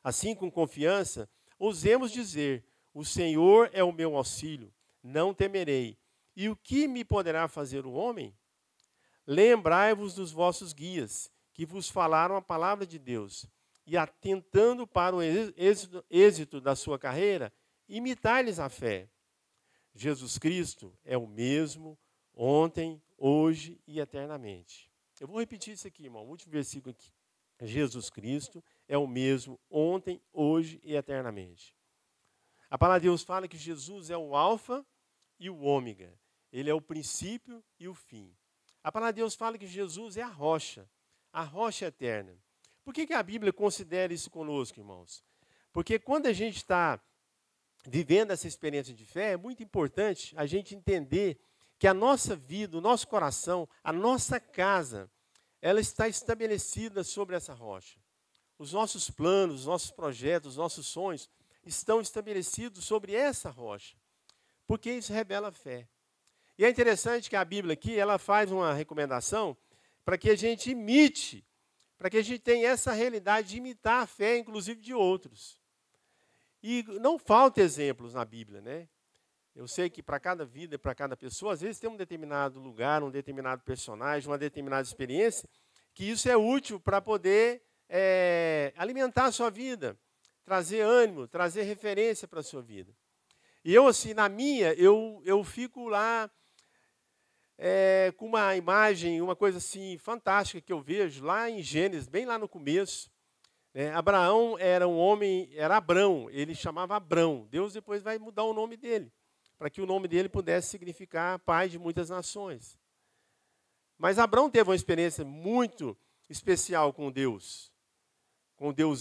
Assim, com confiança, ousemos dizer, o Senhor é o meu auxílio, não temerei. E o que me poderá fazer o homem? Lembrai-vos dos vossos guias, que vos falaram a palavra de Deus, e atentando para o êxito da sua carreira, imitai-lhes a fé. Jesus Cristo é o mesmo ontem, hoje e eternamente. Eu vou repetir isso aqui, irmão, o último versículo aqui. Jesus Cristo é o mesmo ontem, hoje e eternamente. A palavra de Deus fala que Jesus é o alfa e o ômega. Ele é o princípio e o fim. A palavra de Deus fala que Jesus é a rocha eterna. Por que a Bíblia considera isso conosco, irmãos? Porque quando a gente está vivendo essa experiência de fé, é muito importante a gente entender que a nossa vida, o nosso coração, a nossa casa, ela está estabelecida sobre essa rocha. Os nossos planos, os nossos projetos, os nossos sonhos estão estabelecidos sobre essa rocha. Porque isso revela fé. E é interessante que a Bíblia aqui, ela faz uma recomendação para que a gente imite, para que a gente tenha essa realidade de imitar a fé, inclusive de outros. E não faltam exemplos na Bíblia, né? Eu sei que para cada vida, para cada pessoa, às vezes tem um determinado lugar, um determinado personagem, uma determinada experiência, que isso é útil para poder alimentar a sua vida, trazer ânimo, trazer referência para a sua vida. E eu, assim, na minha, eu fico lá com uma imagem, uma coisa assim fantástica que eu vejo lá em Gênesis, bem lá no começo. Abraão era um homem, era Abrão, ele chamava Abrão. Deus depois vai mudar o nome dele, para que o nome dele pudesse significar pai de muitas nações. Mas Abrão teve uma experiência muito especial com Deus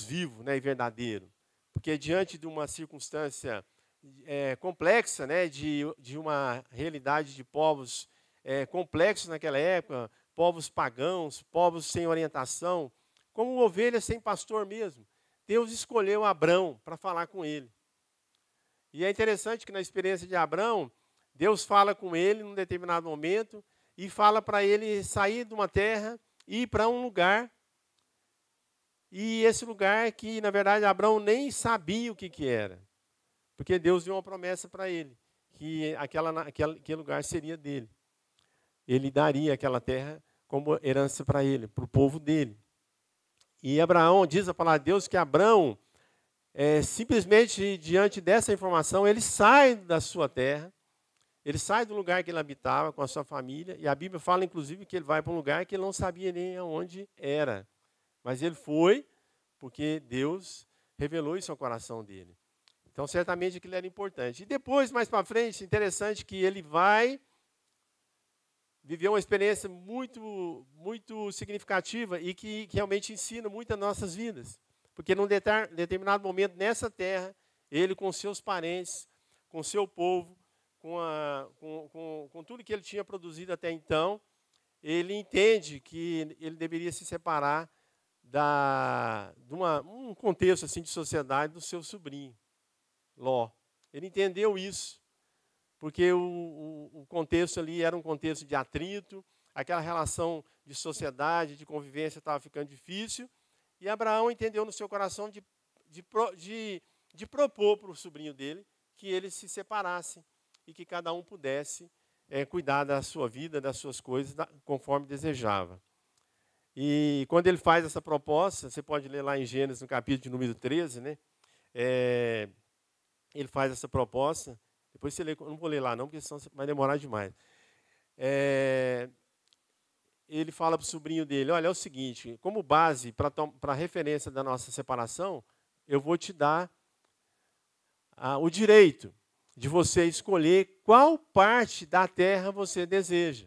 vivo, né, e verdadeiro. Porque diante de uma circunstância complexa, né, de uma realidade de povos complexos naquela época, povos pagãos, povos sem orientação, como ovelhas sem pastor mesmo, Deus escolheu Abrão para falar com ele. E é interessante que na experiência de Abrão, Deus fala com ele num determinado momento e fala para ele sair de uma terra e ir para um lugar. E esse lugar que, na verdade, Abrão nem sabia o que era. Porque Deus deu uma promessa para ele, que aquele lugar seria dele. Ele daria aquela terra como herança para ele, para o povo dele. E Abraão, diz a palavra de Deus, que Abrão, simplesmente diante dessa informação, ele sai da sua terra, ele sai do lugar que ele habitava com a sua família, e a Bíblia fala, inclusive, que ele vai para um lugar que ele não sabia nem aonde era. Mas ele foi porque Deus revelou isso ao coração dele. Então, certamente, aquilo era importante. E depois, mais para frente, interessante que ele vai viver uma experiência muito, muito significativa e que realmente ensina muito as nossas vidas. Porque num determinado momento, nessa terra, ele com seus parentes, com seu povo, com tudo que ele tinha produzido até então, ele entende que ele deveria se separar de um contexto assim, de sociedade do seu sobrinho, Ló. Ele entendeu isso, porque o contexto ali era um contexto de atrito, aquela relação de sociedade, de convivência estava ficando difícil, e Abraão entendeu no seu coração de propor para o sobrinho dele que eles se separassem e que cada um pudesse cuidar da sua vida, das suas coisas, conforme desejava. E quando ele faz essa proposta, você pode ler lá em Gênesis, no capítulo de número 13, né? Ele faz essa proposta, depois você lê, eu não vou ler lá não, porque senão vai demorar demais. Ele fala para o sobrinho dele, olha, é o seguinte, como base para a referência da nossa separação, eu vou te dar o direito de você escolher qual parte da terra você deseja.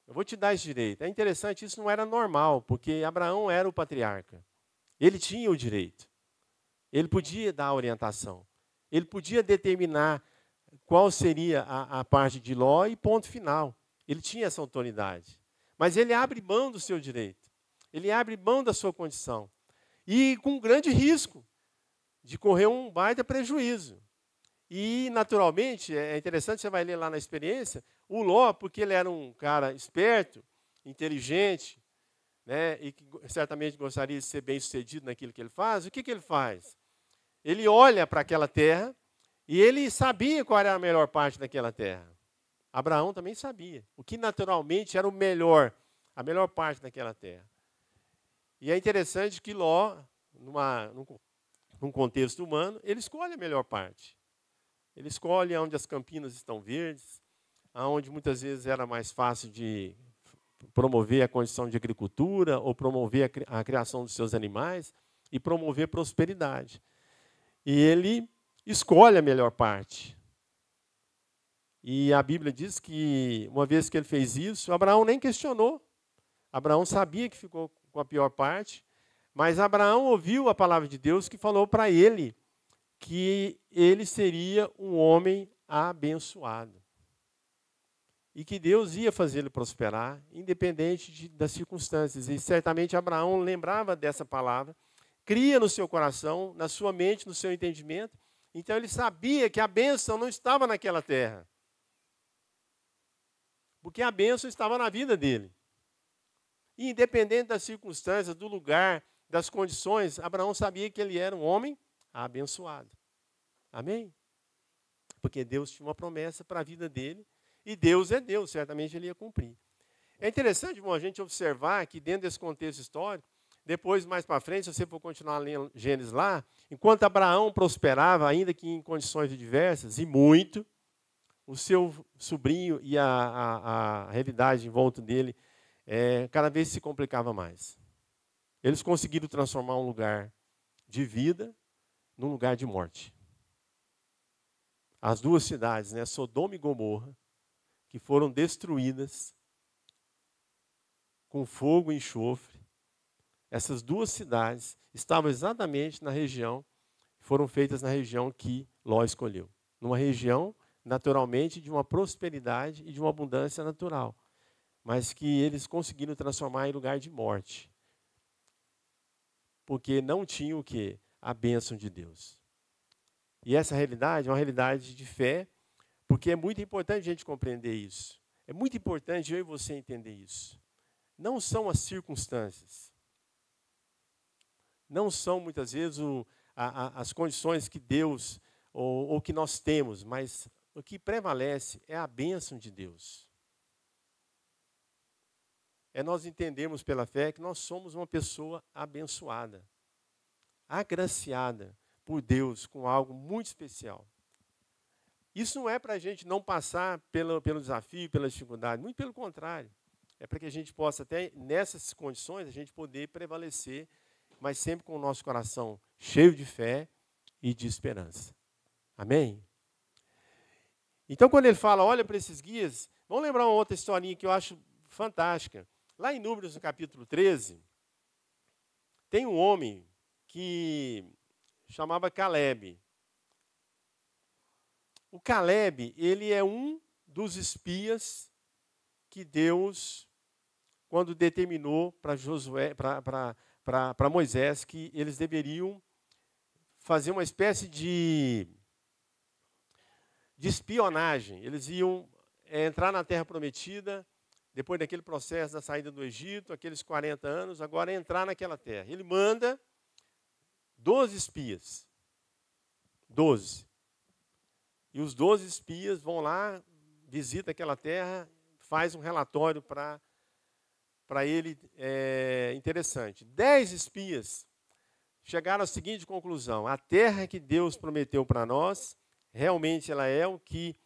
Eu vou te dar esse direito. É interessante, isso não era normal, porque Abraão era o patriarca. Ele tinha o direito. Ele podia dar a orientação. Ele podia determinar qual seria a parte de Ló e ponto final. Ele tinha essa autoridade. Mas ele abre mão do seu direito. Ele abre mão da sua condição. E com um grande risco de correr um baita prejuízo. E, naturalmente, é interessante, você vai ler lá na experiência, o Ló, porque ele era um cara esperto, inteligente, né, e que certamente gostaria de ser bem-sucedido naquilo que ele faz, o que ele faz? Ele olha para aquela terra e ele sabia qual era a melhor parte daquela terra. Abraão também sabia, o que naturalmente era a melhor parte daquela terra. E é interessante que Ló, num contexto humano, ele escolhe a melhor parte. Ele escolhe onde as campinas estão verdes, onde muitas vezes era mais fácil de promover a condição de agricultura ou promover a criação dos seus animais e promover prosperidade. E ele escolhe a melhor parte. E a Bíblia diz que, uma vez que ele fez isso, Abraão nem questionou. Abraão sabia que ficou com a pior parte, mas Abraão ouviu a palavra de Deus que falou para ele que ele seria um homem abençoado. E que Deus ia fazê-lo prosperar, independente das circunstâncias. E certamente Abraão lembrava dessa palavra, cria no seu coração, na sua mente, no seu entendimento. Então ele sabia que a bênção não estava naquela terra. Porque a bênção estava na vida dele. E independente das circunstâncias, do lugar, das condições, Abraão sabia que ele era um homem abençoado. Amém? Porque Deus tinha uma promessa para a vida dele, e Deus é Deus, certamente ele ia cumprir. É interessante, irmão, a gente observar que dentro desse contexto histórico, depois, mais para frente, se você for continuar lendo Gênesis lá, enquanto Abraão prosperava, ainda que em condições diversas, e muito, o seu sobrinho e a realidade em volta dele cada vez se complicava mais. Eles conseguiram transformar um lugar de vida num lugar de morte. As duas cidades, né, Sodoma e Gomorra, que foram destruídas com fogo e enxofre, essas duas cidades estavam exatamente na região, foram feitas na região que Ló escolheu. Numa região, naturalmente, de uma prosperidade e de uma abundância natural, mas que eles conseguiram transformar em lugar de morte. Porque não tinham o quê? A bênção de Deus. E essa realidade é uma realidade de fé, porque é muito importante a gente compreender isso. É muito importante eu e você entender isso. Não são as circunstâncias. Não são, muitas vezes, as condições que Deus ou que nós temos, mas o que prevalece é a bênção de Deus. É nós entendermos pela fé que nós somos uma pessoa abençoada, agraciada por Deus com algo muito especial. Isso não é para a gente não passar pelo desafio, pela dificuldade, muito pelo contrário. É para que a gente possa, até nessas condições, a gente poder prevalecer, mas sempre com o nosso coração cheio de fé e de esperança. Amém? Então, quando ele fala, olha para esses guias, vamos lembrar uma outra historinha que eu acho fantástica. Lá em Números, no capítulo 13, tem um homem que chamava Caleb. O Caleb, ele é um dos espias que Deus, quando determinou para Josué, para Moisés, que eles deveriam fazer uma espécie de espionagem. Eles iam entrar na Terra Prometida, depois daquele processo da saída do Egito, aqueles 40 anos, agora entrar naquela terra. Ele manda 12 espias. 12. E os 12 espias vão lá, visitam aquela terra, faz um relatório para ele interessante. 10 espias chegaram à seguinte conclusão: a terra que Deus prometeu para nós, realmente ela é o que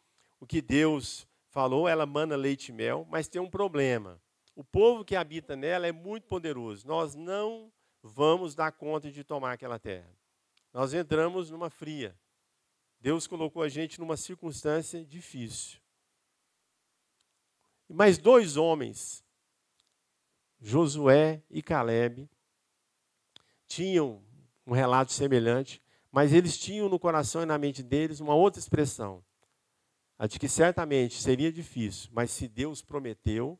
Deus falou, ela mana leite e mel, mas tem um problema. O povo que habita nela é muito poderoso. Nós não vamos dar conta de tomar aquela terra. Nós entramos numa fria. Deus colocou a gente numa circunstância difícil. Mas 2 homens, Josué e Caleb, tinham um relato semelhante, mas eles tinham no coração e na mente deles uma outra expressão. A de que certamente seria difícil, mas se Deus prometeu,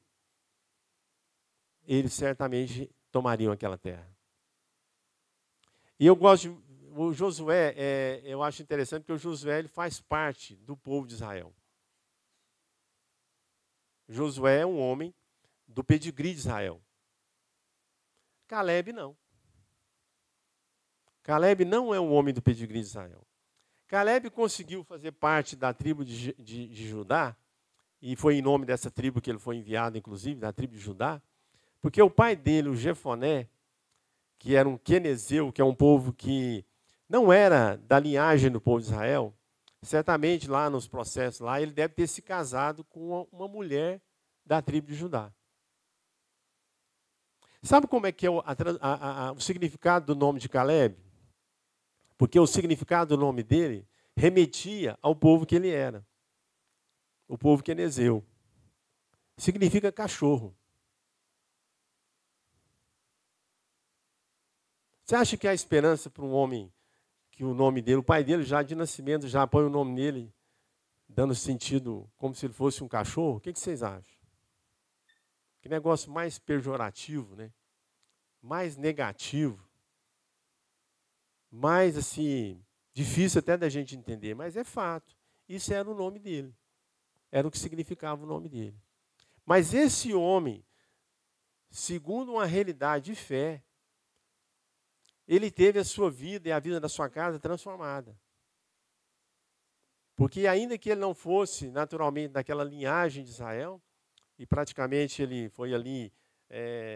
eles certamente tomariam aquela terra. E eu gosto o Josué, eu acho interessante, porque o Josué ele faz parte do povo de Israel. Josué é um homem do pedigree de Israel. Caleb não. Caleb não é um homem do pedigree de Israel. Caleb conseguiu fazer parte da tribo de Judá, e foi em nome dessa tribo que ele foi enviado, inclusive, da tribo de Judá, porque o pai dele, o Jefoné, que era um quenezeu, que é um povo que não era da linhagem do povo de Israel, certamente lá nos processos, lá ele deve ter se casado com uma mulher da tribo de Judá. Sabe como é que é o significado do nome de Caleb? Porque o significado do nome dele remetia ao povo que ele era. O povo quenezeu. Significa cachorro. Você acha que há esperança para um homem que o nome dele, o pai dele já de nascimento, já põe o nome nele, dando sentido como se ele fosse um cachorro? O que vocês acham? Que negócio mais pejorativo, né? Mais negativo. Mais, assim, difícil até da gente entender, mas é fato. Isso era o nome dele. Era o que significava o nome dele. Mas esse homem, segundo uma realidade de fé, ele teve a sua vida e a vida da sua casa transformada. Porque ainda que ele não fosse naturalmente daquela linhagem de Israel, e praticamente ele foi ali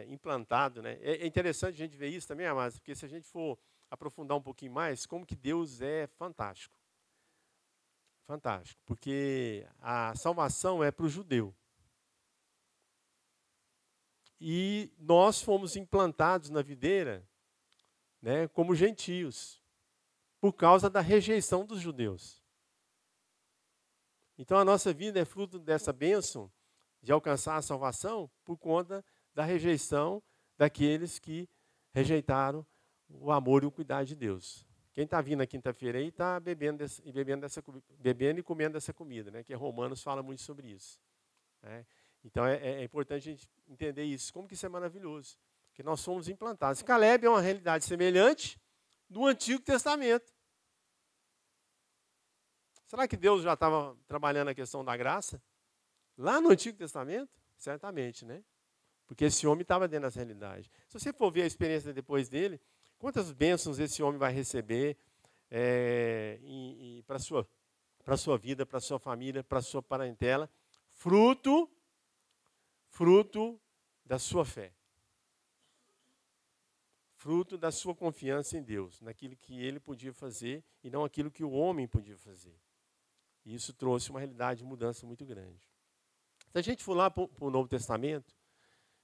implantado, né? É interessante a gente ver isso também, amados, porque se a gente for aprofundar um pouquinho mais, como que Deus é fantástico. Fantástico, porque a salvação é para o judeu. E nós fomos implantados na videira, né, como gentios, por causa da rejeição dos judeus. Então a nossa vida é fruto dessa bênção de alcançar a salvação por conta da rejeição daqueles que rejeitaram o amor e o cuidado de Deus. Quem está vindo na quinta-feira aí está bebendo e comendo dessa comida, né? Que Romanos fala muito sobre isso. Né? Então é importante a gente entender isso. Como que isso é maravilhoso? Que nós somos implantados. Caleb é uma realidade semelhante do Antigo Testamento. Será que Deus já estava trabalhando a questão da graça? Lá no Antigo Testamento? Certamente, né? Porque esse homem estava dentro dessa realidade. Se você for ver a experiência depois dele, quantas bênçãos esse homem vai receber para a sua vida, para a sua família, para a sua parentela, fruto da sua fé. Fruto da sua confiança em Deus, naquilo que ele podia fazer e não aquilo que o homem podia fazer. E isso trouxe uma realidade de mudança muito grande. Se a gente for lá para o Novo Testamento,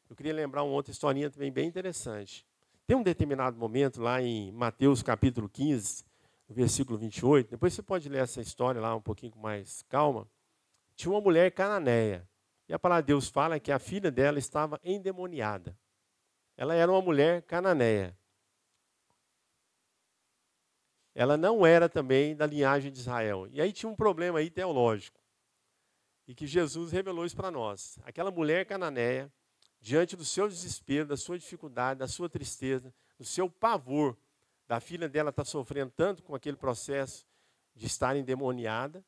eu queria lembrar uma outra historinha também bem interessante. Tem um determinado momento lá em Mateus capítulo 15, no versículo 28, depois você pode ler essa história lá um pouquinho com mais calma. Tinha uma mulher cananeia, e a palavra de Deus fala que a filha dela estava endemoniada. Ela era uma mulher cananeia. ela não era também da linhagem de Israel. E aí tinha um problema aí teológico. E que Jesus revelou isso para nós. Aquela mulher cananeia, diante do seu desespero, da sua dificuldade, da sua tristeza, do seu pavor, da filha dela estar sofrendo tanto com aquele processo de estar endemoniada,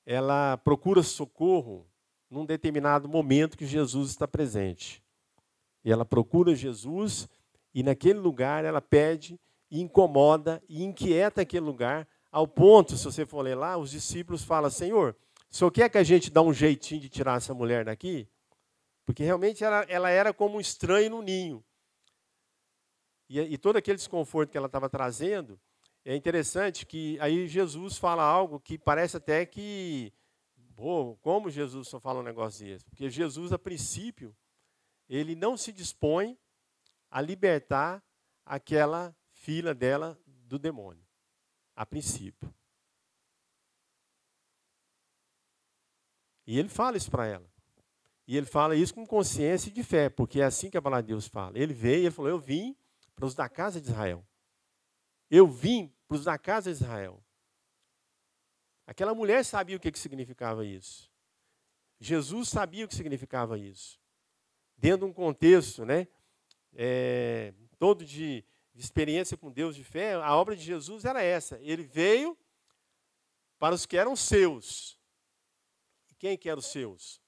ela procura socorro num determinado momento que Jesus está presente. E ela procura Jesus e naquele lugar ela pede e incomoda e inquieta aquele lugar, ao ponto, se você for ler lá, os discípulos falam: Senhor, o senhor quer que a gente dê um jeitinho de tirar essa mulher daqui? Porque realmente ela era como um estranho no ninho. E todo aquele desconforto que ela estava trazendo, é interessante que aí Jesus fala algo que parece até que, como Jesus só fala um negócio desse? Porque Jesus, a princípio, ele não se dispõe a libertar aquela filha dela do demônio, a princípio. E ele fala isso para ela. E ele fala isso com consciência e de fé, porque é assim que a palavra de Deus fala. Ele veio e ele falou: eu vim para os da casa de Israel. Eu vim para os da casa de Israel. Aquela mulher sabia o que significava isso. Jesus sabia o que significava isso. Dentro de um contexto, né, todo de experiência com Deus, de fé, a obra de Jesus era essa. Ele veio para os que eram seus. E quem que eram os seus?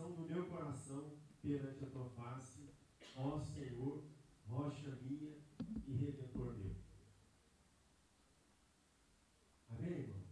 oração do meu coração perante a tua face, ó Senhor, rocha minha e redentor meu. Amém, irmãos?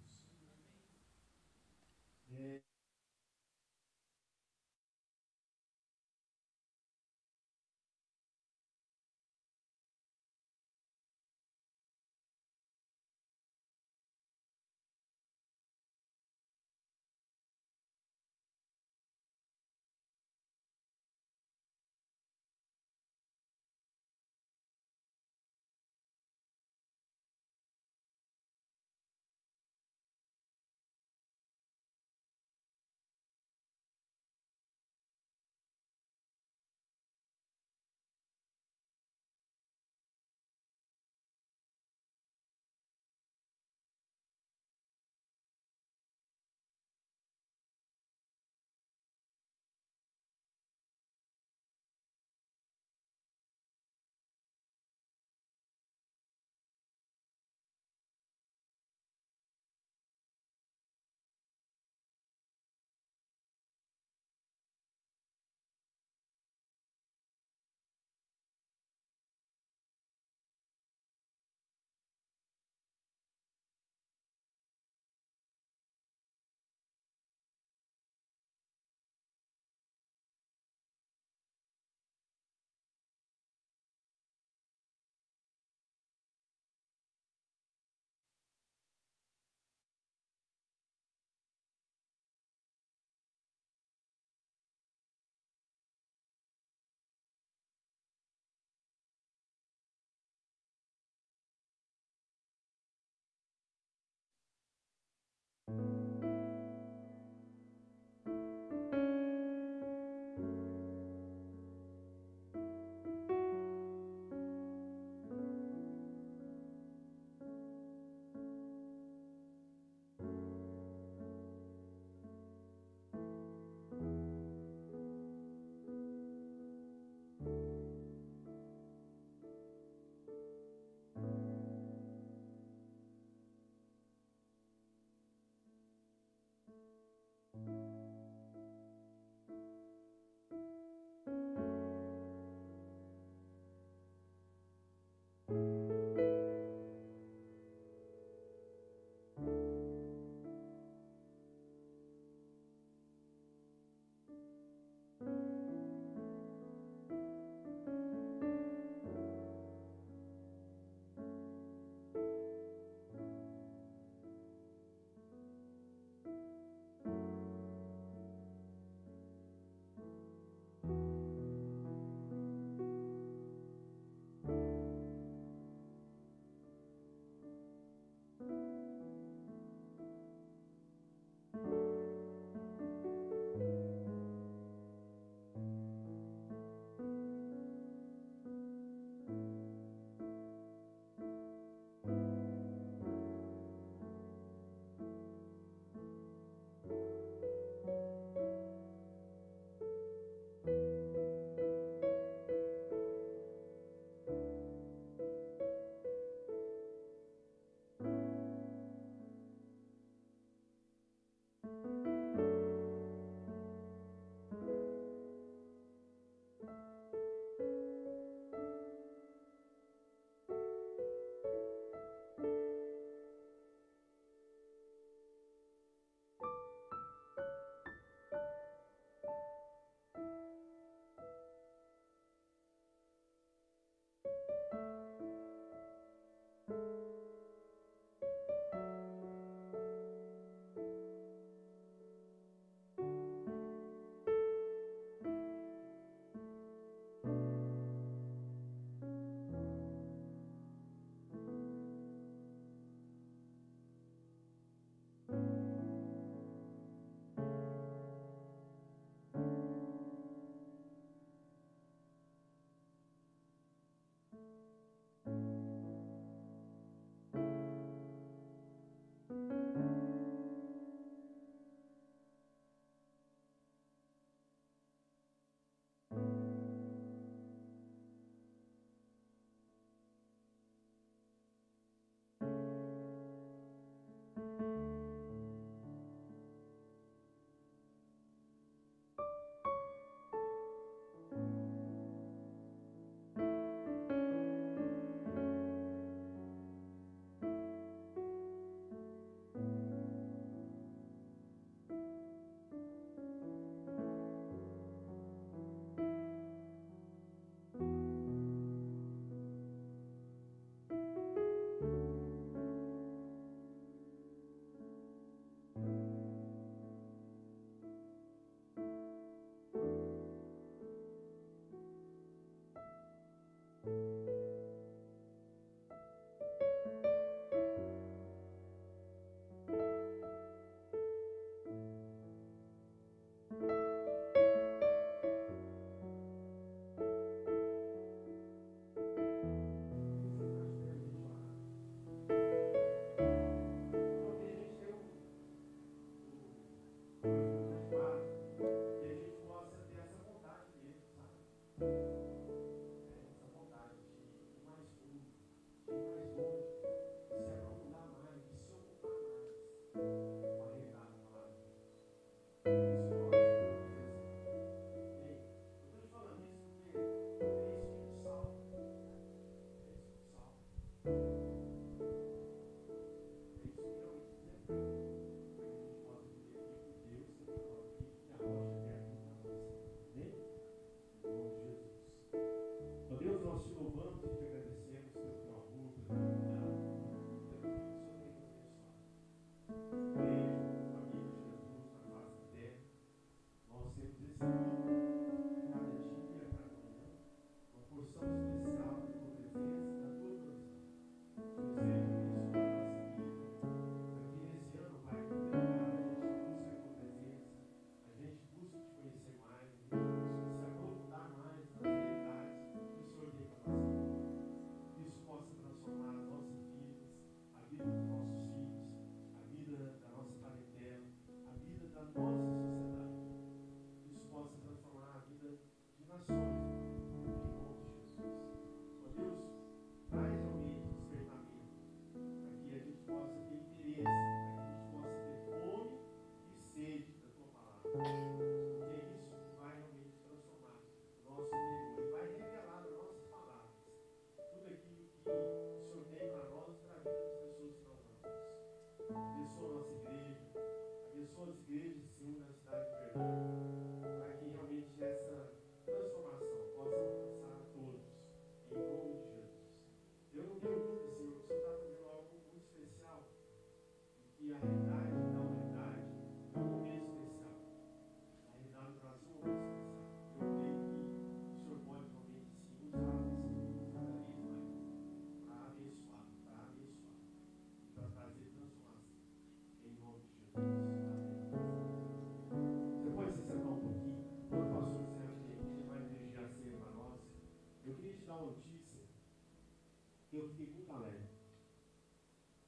eu fiquei muito alegre.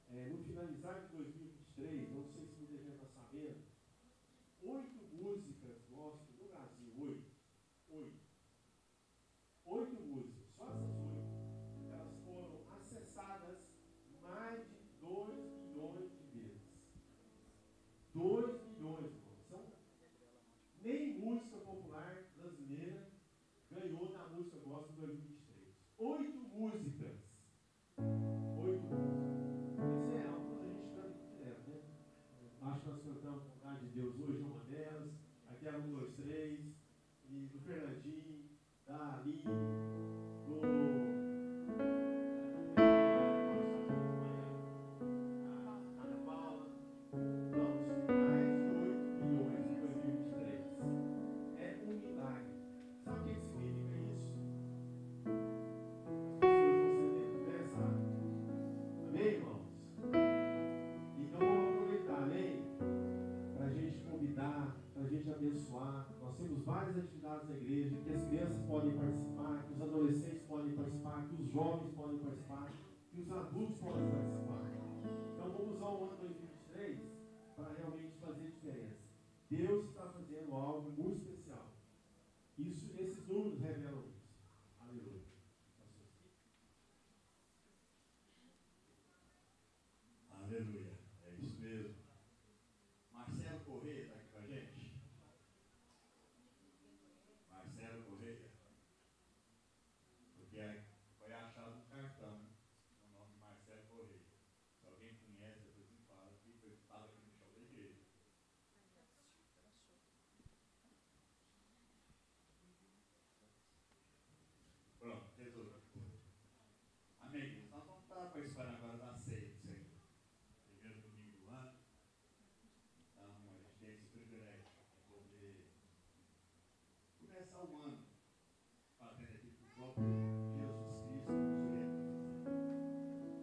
No finalizar de 2023, não sei se muita gente está sabendo, 8 músicas gospel no Brasil, 8 músicas, só essas 8, elas foram acessadas mais de 2 milhões de vezes. 2 milhões, irmãos. Nem música popular brasileira ganhou na música gospel 2023. 8 músicas. 8 músicas. Essa é algo que a gente canta direto, né? Acho que nós cantamos com vontade de Deus hoje, uma delas. Aquela 1, 2, 3. E do Fernandinho, da Aline, do. Ana Paula. Vamos, mais de 8 milhões em 2023. É um milagre. Sabe o que significa isso? As pessoas vão ser dentro, né? Amém, irmãos? Então vamos aproveitar, amém? Para a gente convidar, para a gente abençoar. Nós temos várias atividades na igreja que as crianças podem participar, que os adolescentes podem participar, que os jovens podem participar, que os adultos podem participar. Então vamos usar o ano 2023 para realmente fazer diferença. Deus está fazendo algo muito especial. Esses números revelam isso. Aleluia. Aleluia. É isso mesmo. Marcelo Correia está aqui com a gente. Marcelo Correia. Porque foi achado um cartão no nome de Marcelo Correia. Se alguém conhece, depois me fala que foi estava aqui no show da igreja. Pronto, resolvi. Amém. Nós vamos estar participando agora da ceia do Senhor. Primeiro domingo do ano. Então, a gente tem esse privilégio de poder começar o ano fazendo aqui com o próprio Jesus Cristo nos orienta.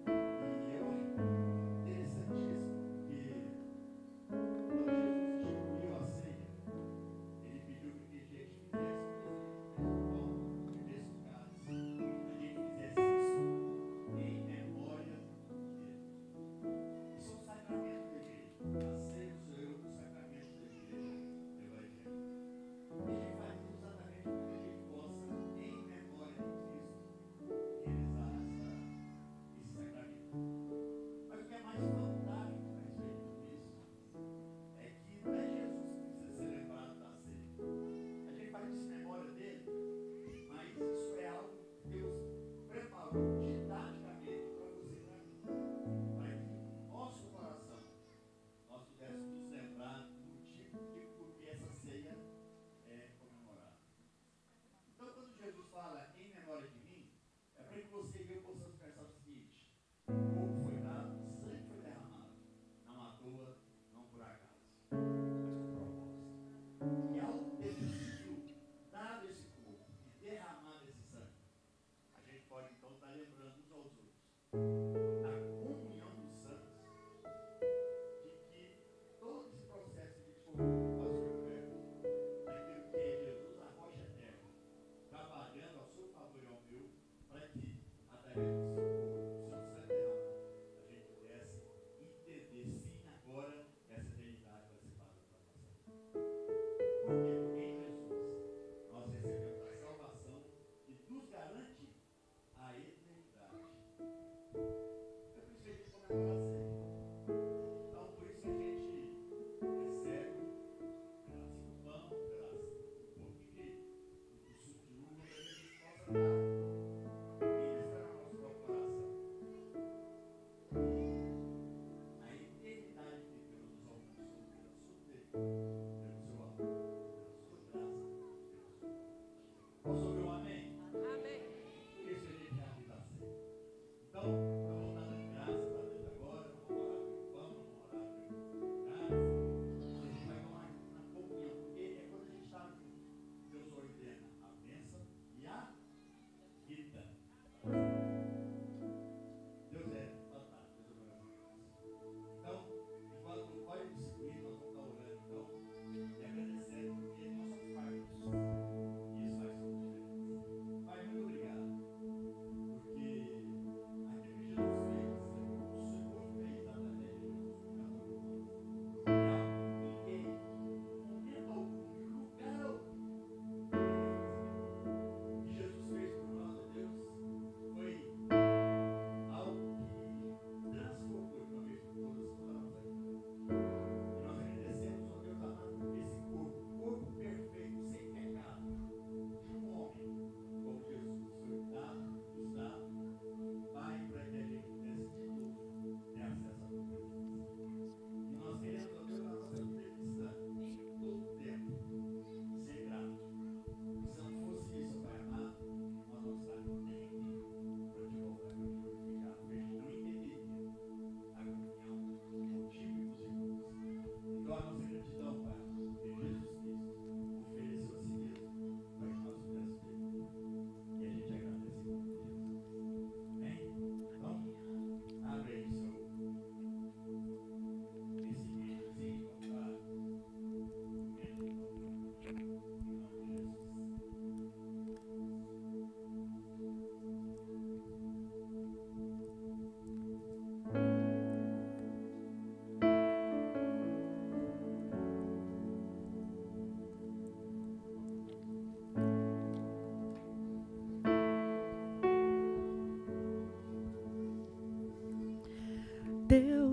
E eu acho interessantíssimo que quando Jesus instituiu a ceia, ele pediu que a gente fizesse nesse caso, a gente fizesse isso em memória dele. Isso é um sacramento da igreja. A ceia do Senhor é um sacramento da igreja evangélica. E a gente faz isso exatamente para que a gente possa, em memória de Cristo, realizar esse sacramento. Mas o que é mais fantástico a respeito disso é que não é Jesus que precisa ser lembrado da ceia. A gente faz isso em memória dele, mas isso é algo que Deus preparou didaticamente para você e para mim. Para que no nosso coração nós pudéssemos nos lembrar do motivo de por que essa ceia é comemorada. Então, quando Jesus fala em memória de mim, é para que você e eu possamos pensar o seguinte: o corpo foi dado, o sangue foi derramado, não à toa, não por acaso, mas com propósito. E ao ter decidido dar esse corpo e derramar esse sangue, a gente pode então estar lembrando uns aos outros da comunhão dos santos, de que todo esse processo que for o pastor Cleber, daquilo que é Jesus, a rocha eterna, trabalhando ao seu favor e ao meu, para que, através do seu corpo, do seu sangue derramado, a gente pudesse entender, sim, agora, essa eternidade vai ser paga para a nossa vida. Porque em Jesus nós recebemos a salvação que nos garante a eternidade.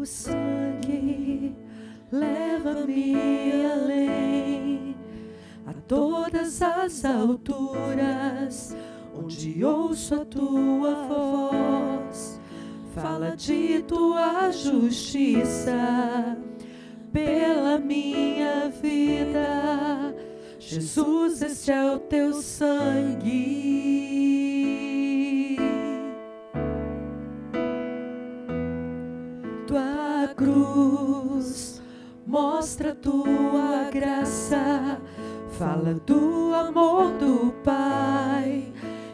Teu sangue leva-me além, a todas as alturas, onde ouço a tua voz. Fala de tua justiça pela minha vida. Jesus, este é o teu sangue. Tua cruz mostra tua graça, fala do amor do Pai,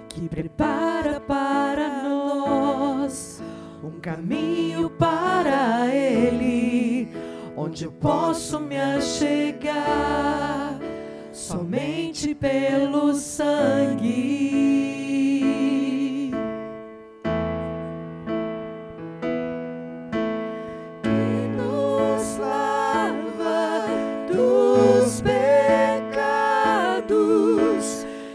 que prepara para nós um caminho para Ele, onde eu posso me achegar somente pelo sangue. Que nos lava dos pecados,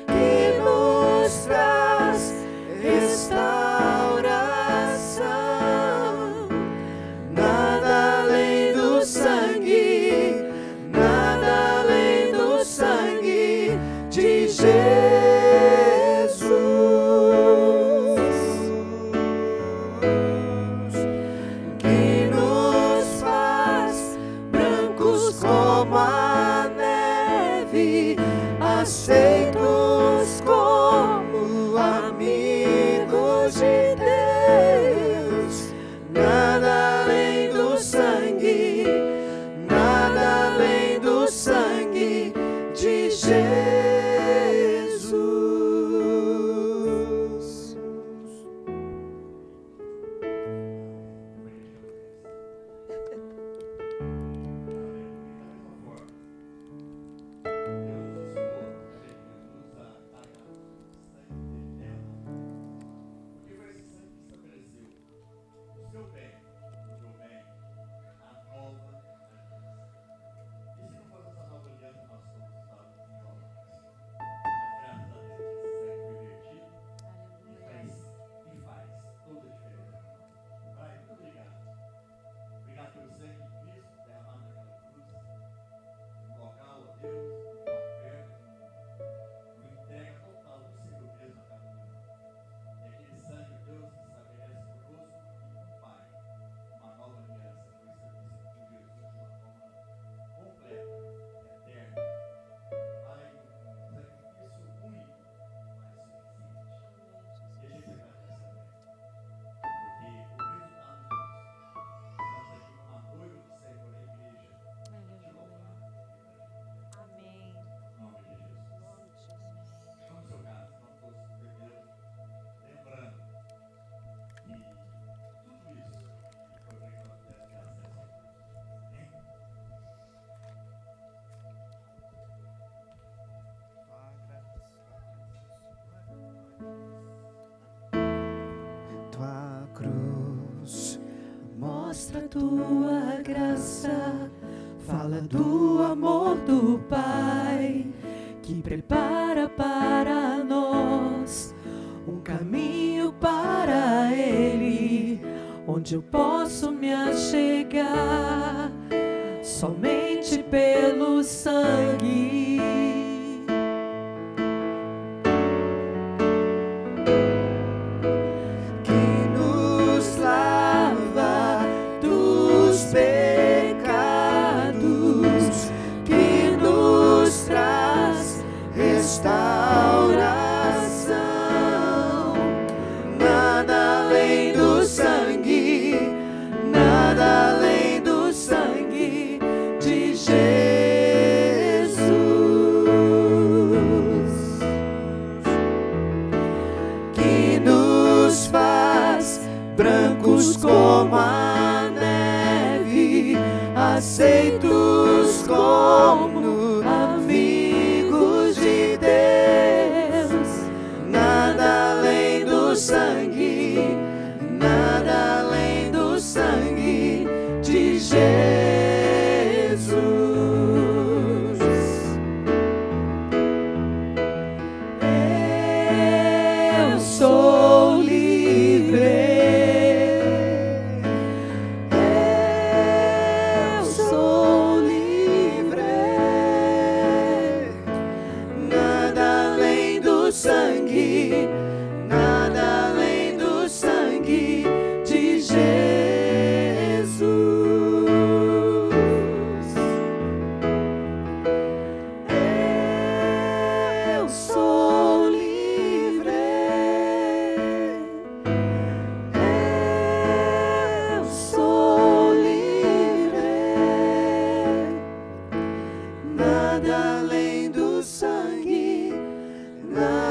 que nos traz restauração. Nada além do sangue, nada além do sangue de Jesus. Que nos faz brancos como a neve, aceitos como amigos de Deus. Nada além do sangue, nada além do sangue de Jesus. Tua cruz mostra tua graça, fala do amor do Pai, que prepara para nós um caminho para Ele, onde eu posso me achegar somente pelo sangue. Restauração, nada além do sangue, nada além do sangue de Jesus. não